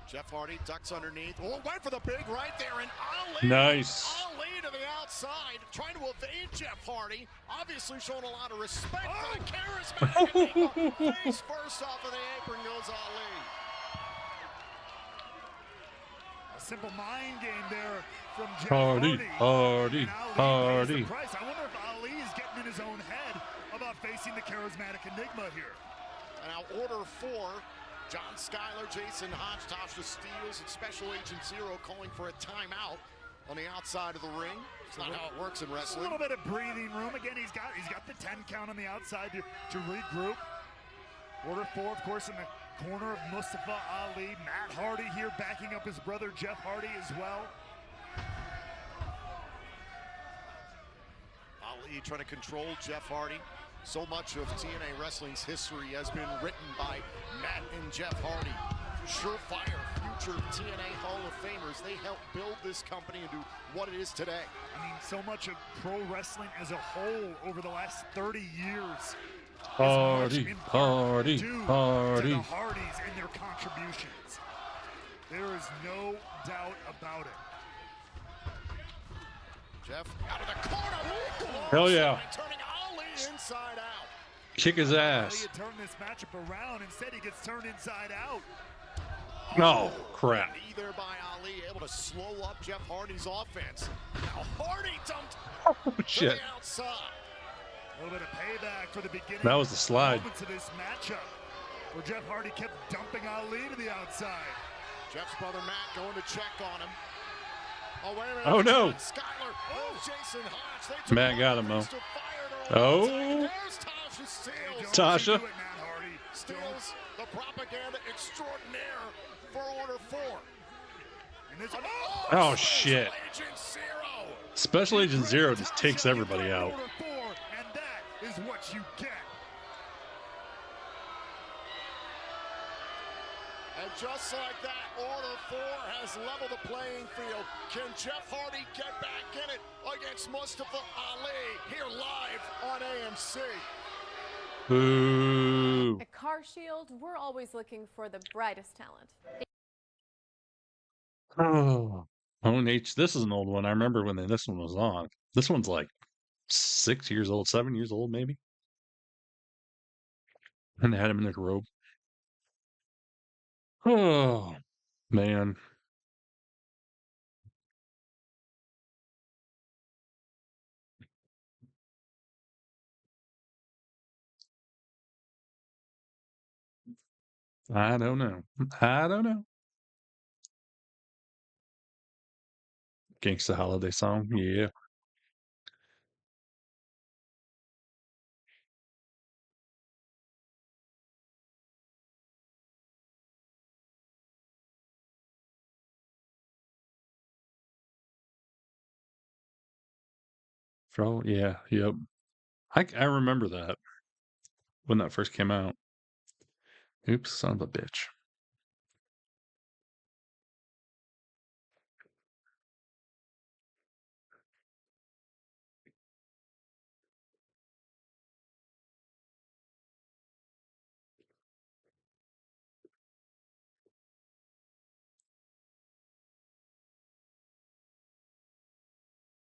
Jeff Hardy ducks underneath. Oh, went for the big right there, and Ali. Nice. Ali to the outside, trying to evade Jeff Hardy. Obviously showing a lot of respect for the charismatic. Face first off of the apron goes Ali. A simple mind game there from Jeff Hardy. I wonder if Ali is getting in his own head about facing the charismatic Enigma here. Now order 4. John Schuyler, Jason Hodgetosh, the Steels, and Special Agent Zero calling for a timeout. on the outside of the ring. It's not how it works in A wrestling. little bit of breathing room. Again, he's got the 10 count on the outside to regroup. Order 4, of course, in the corner of Mustafa Ali. Matt Hardy here backing up his brother Jeff Hardy as well. Ali trying to control Jeff Hardy. So much of TNA Wrestling's history has been written by Matt and Jeff Hardy. Surefire future TNA Hall of Famers. They helped build this company into what it is today. I mean, so much of pro wrestling as a whole over the last 30 years Hardy, Hardy, Hardy. to the Hardys and their contributions. There is no doubt about it. Jeff out of the corner. Hell yeah. Turning Ali inside out. Kick his Ali ass. had turned this matchup around. Instead, he gets turned inside out. No, crap. Knee there by Ali, able to slow up Jeff Hardy's offense. Now Hardy dumped to Shit. the outside. A little bit of payback for the beginning. That was the slide. Moments of this matchup, where Jeff Hardy kept dumping Ali to the outside. Jeff's brother Matt going to check on him. Oh, wait a minute. Oh, no. Skyler. Oh, Jason Hodge. They took Matt got him, though. to fire to Oh. There's Tasha Steele. Tasha. Steele's the propaganda extraordinaire for Order 4. And this, Oh, shit. Agent Zero. Special Agent Zero just takes everybody out. Order 4, and that is what you get. And just like that, Order 4 has leveled the playing field. Can Jeff Hardy get back in it against Mustafa Ali here live on AMC? Boo. At Car Shield, we're always looking for the brightest talent. Oh, H. This is an old one. I remember when this one was on. This one's like 6 years old, 7 years old, maybe. And they had him in the robe. Oh, man. I don't know. I don't know. Gangsta Holiday song. Yeah. Throw. Yeah. Yep. I remember that when that first came out. Oops, son of a bitch.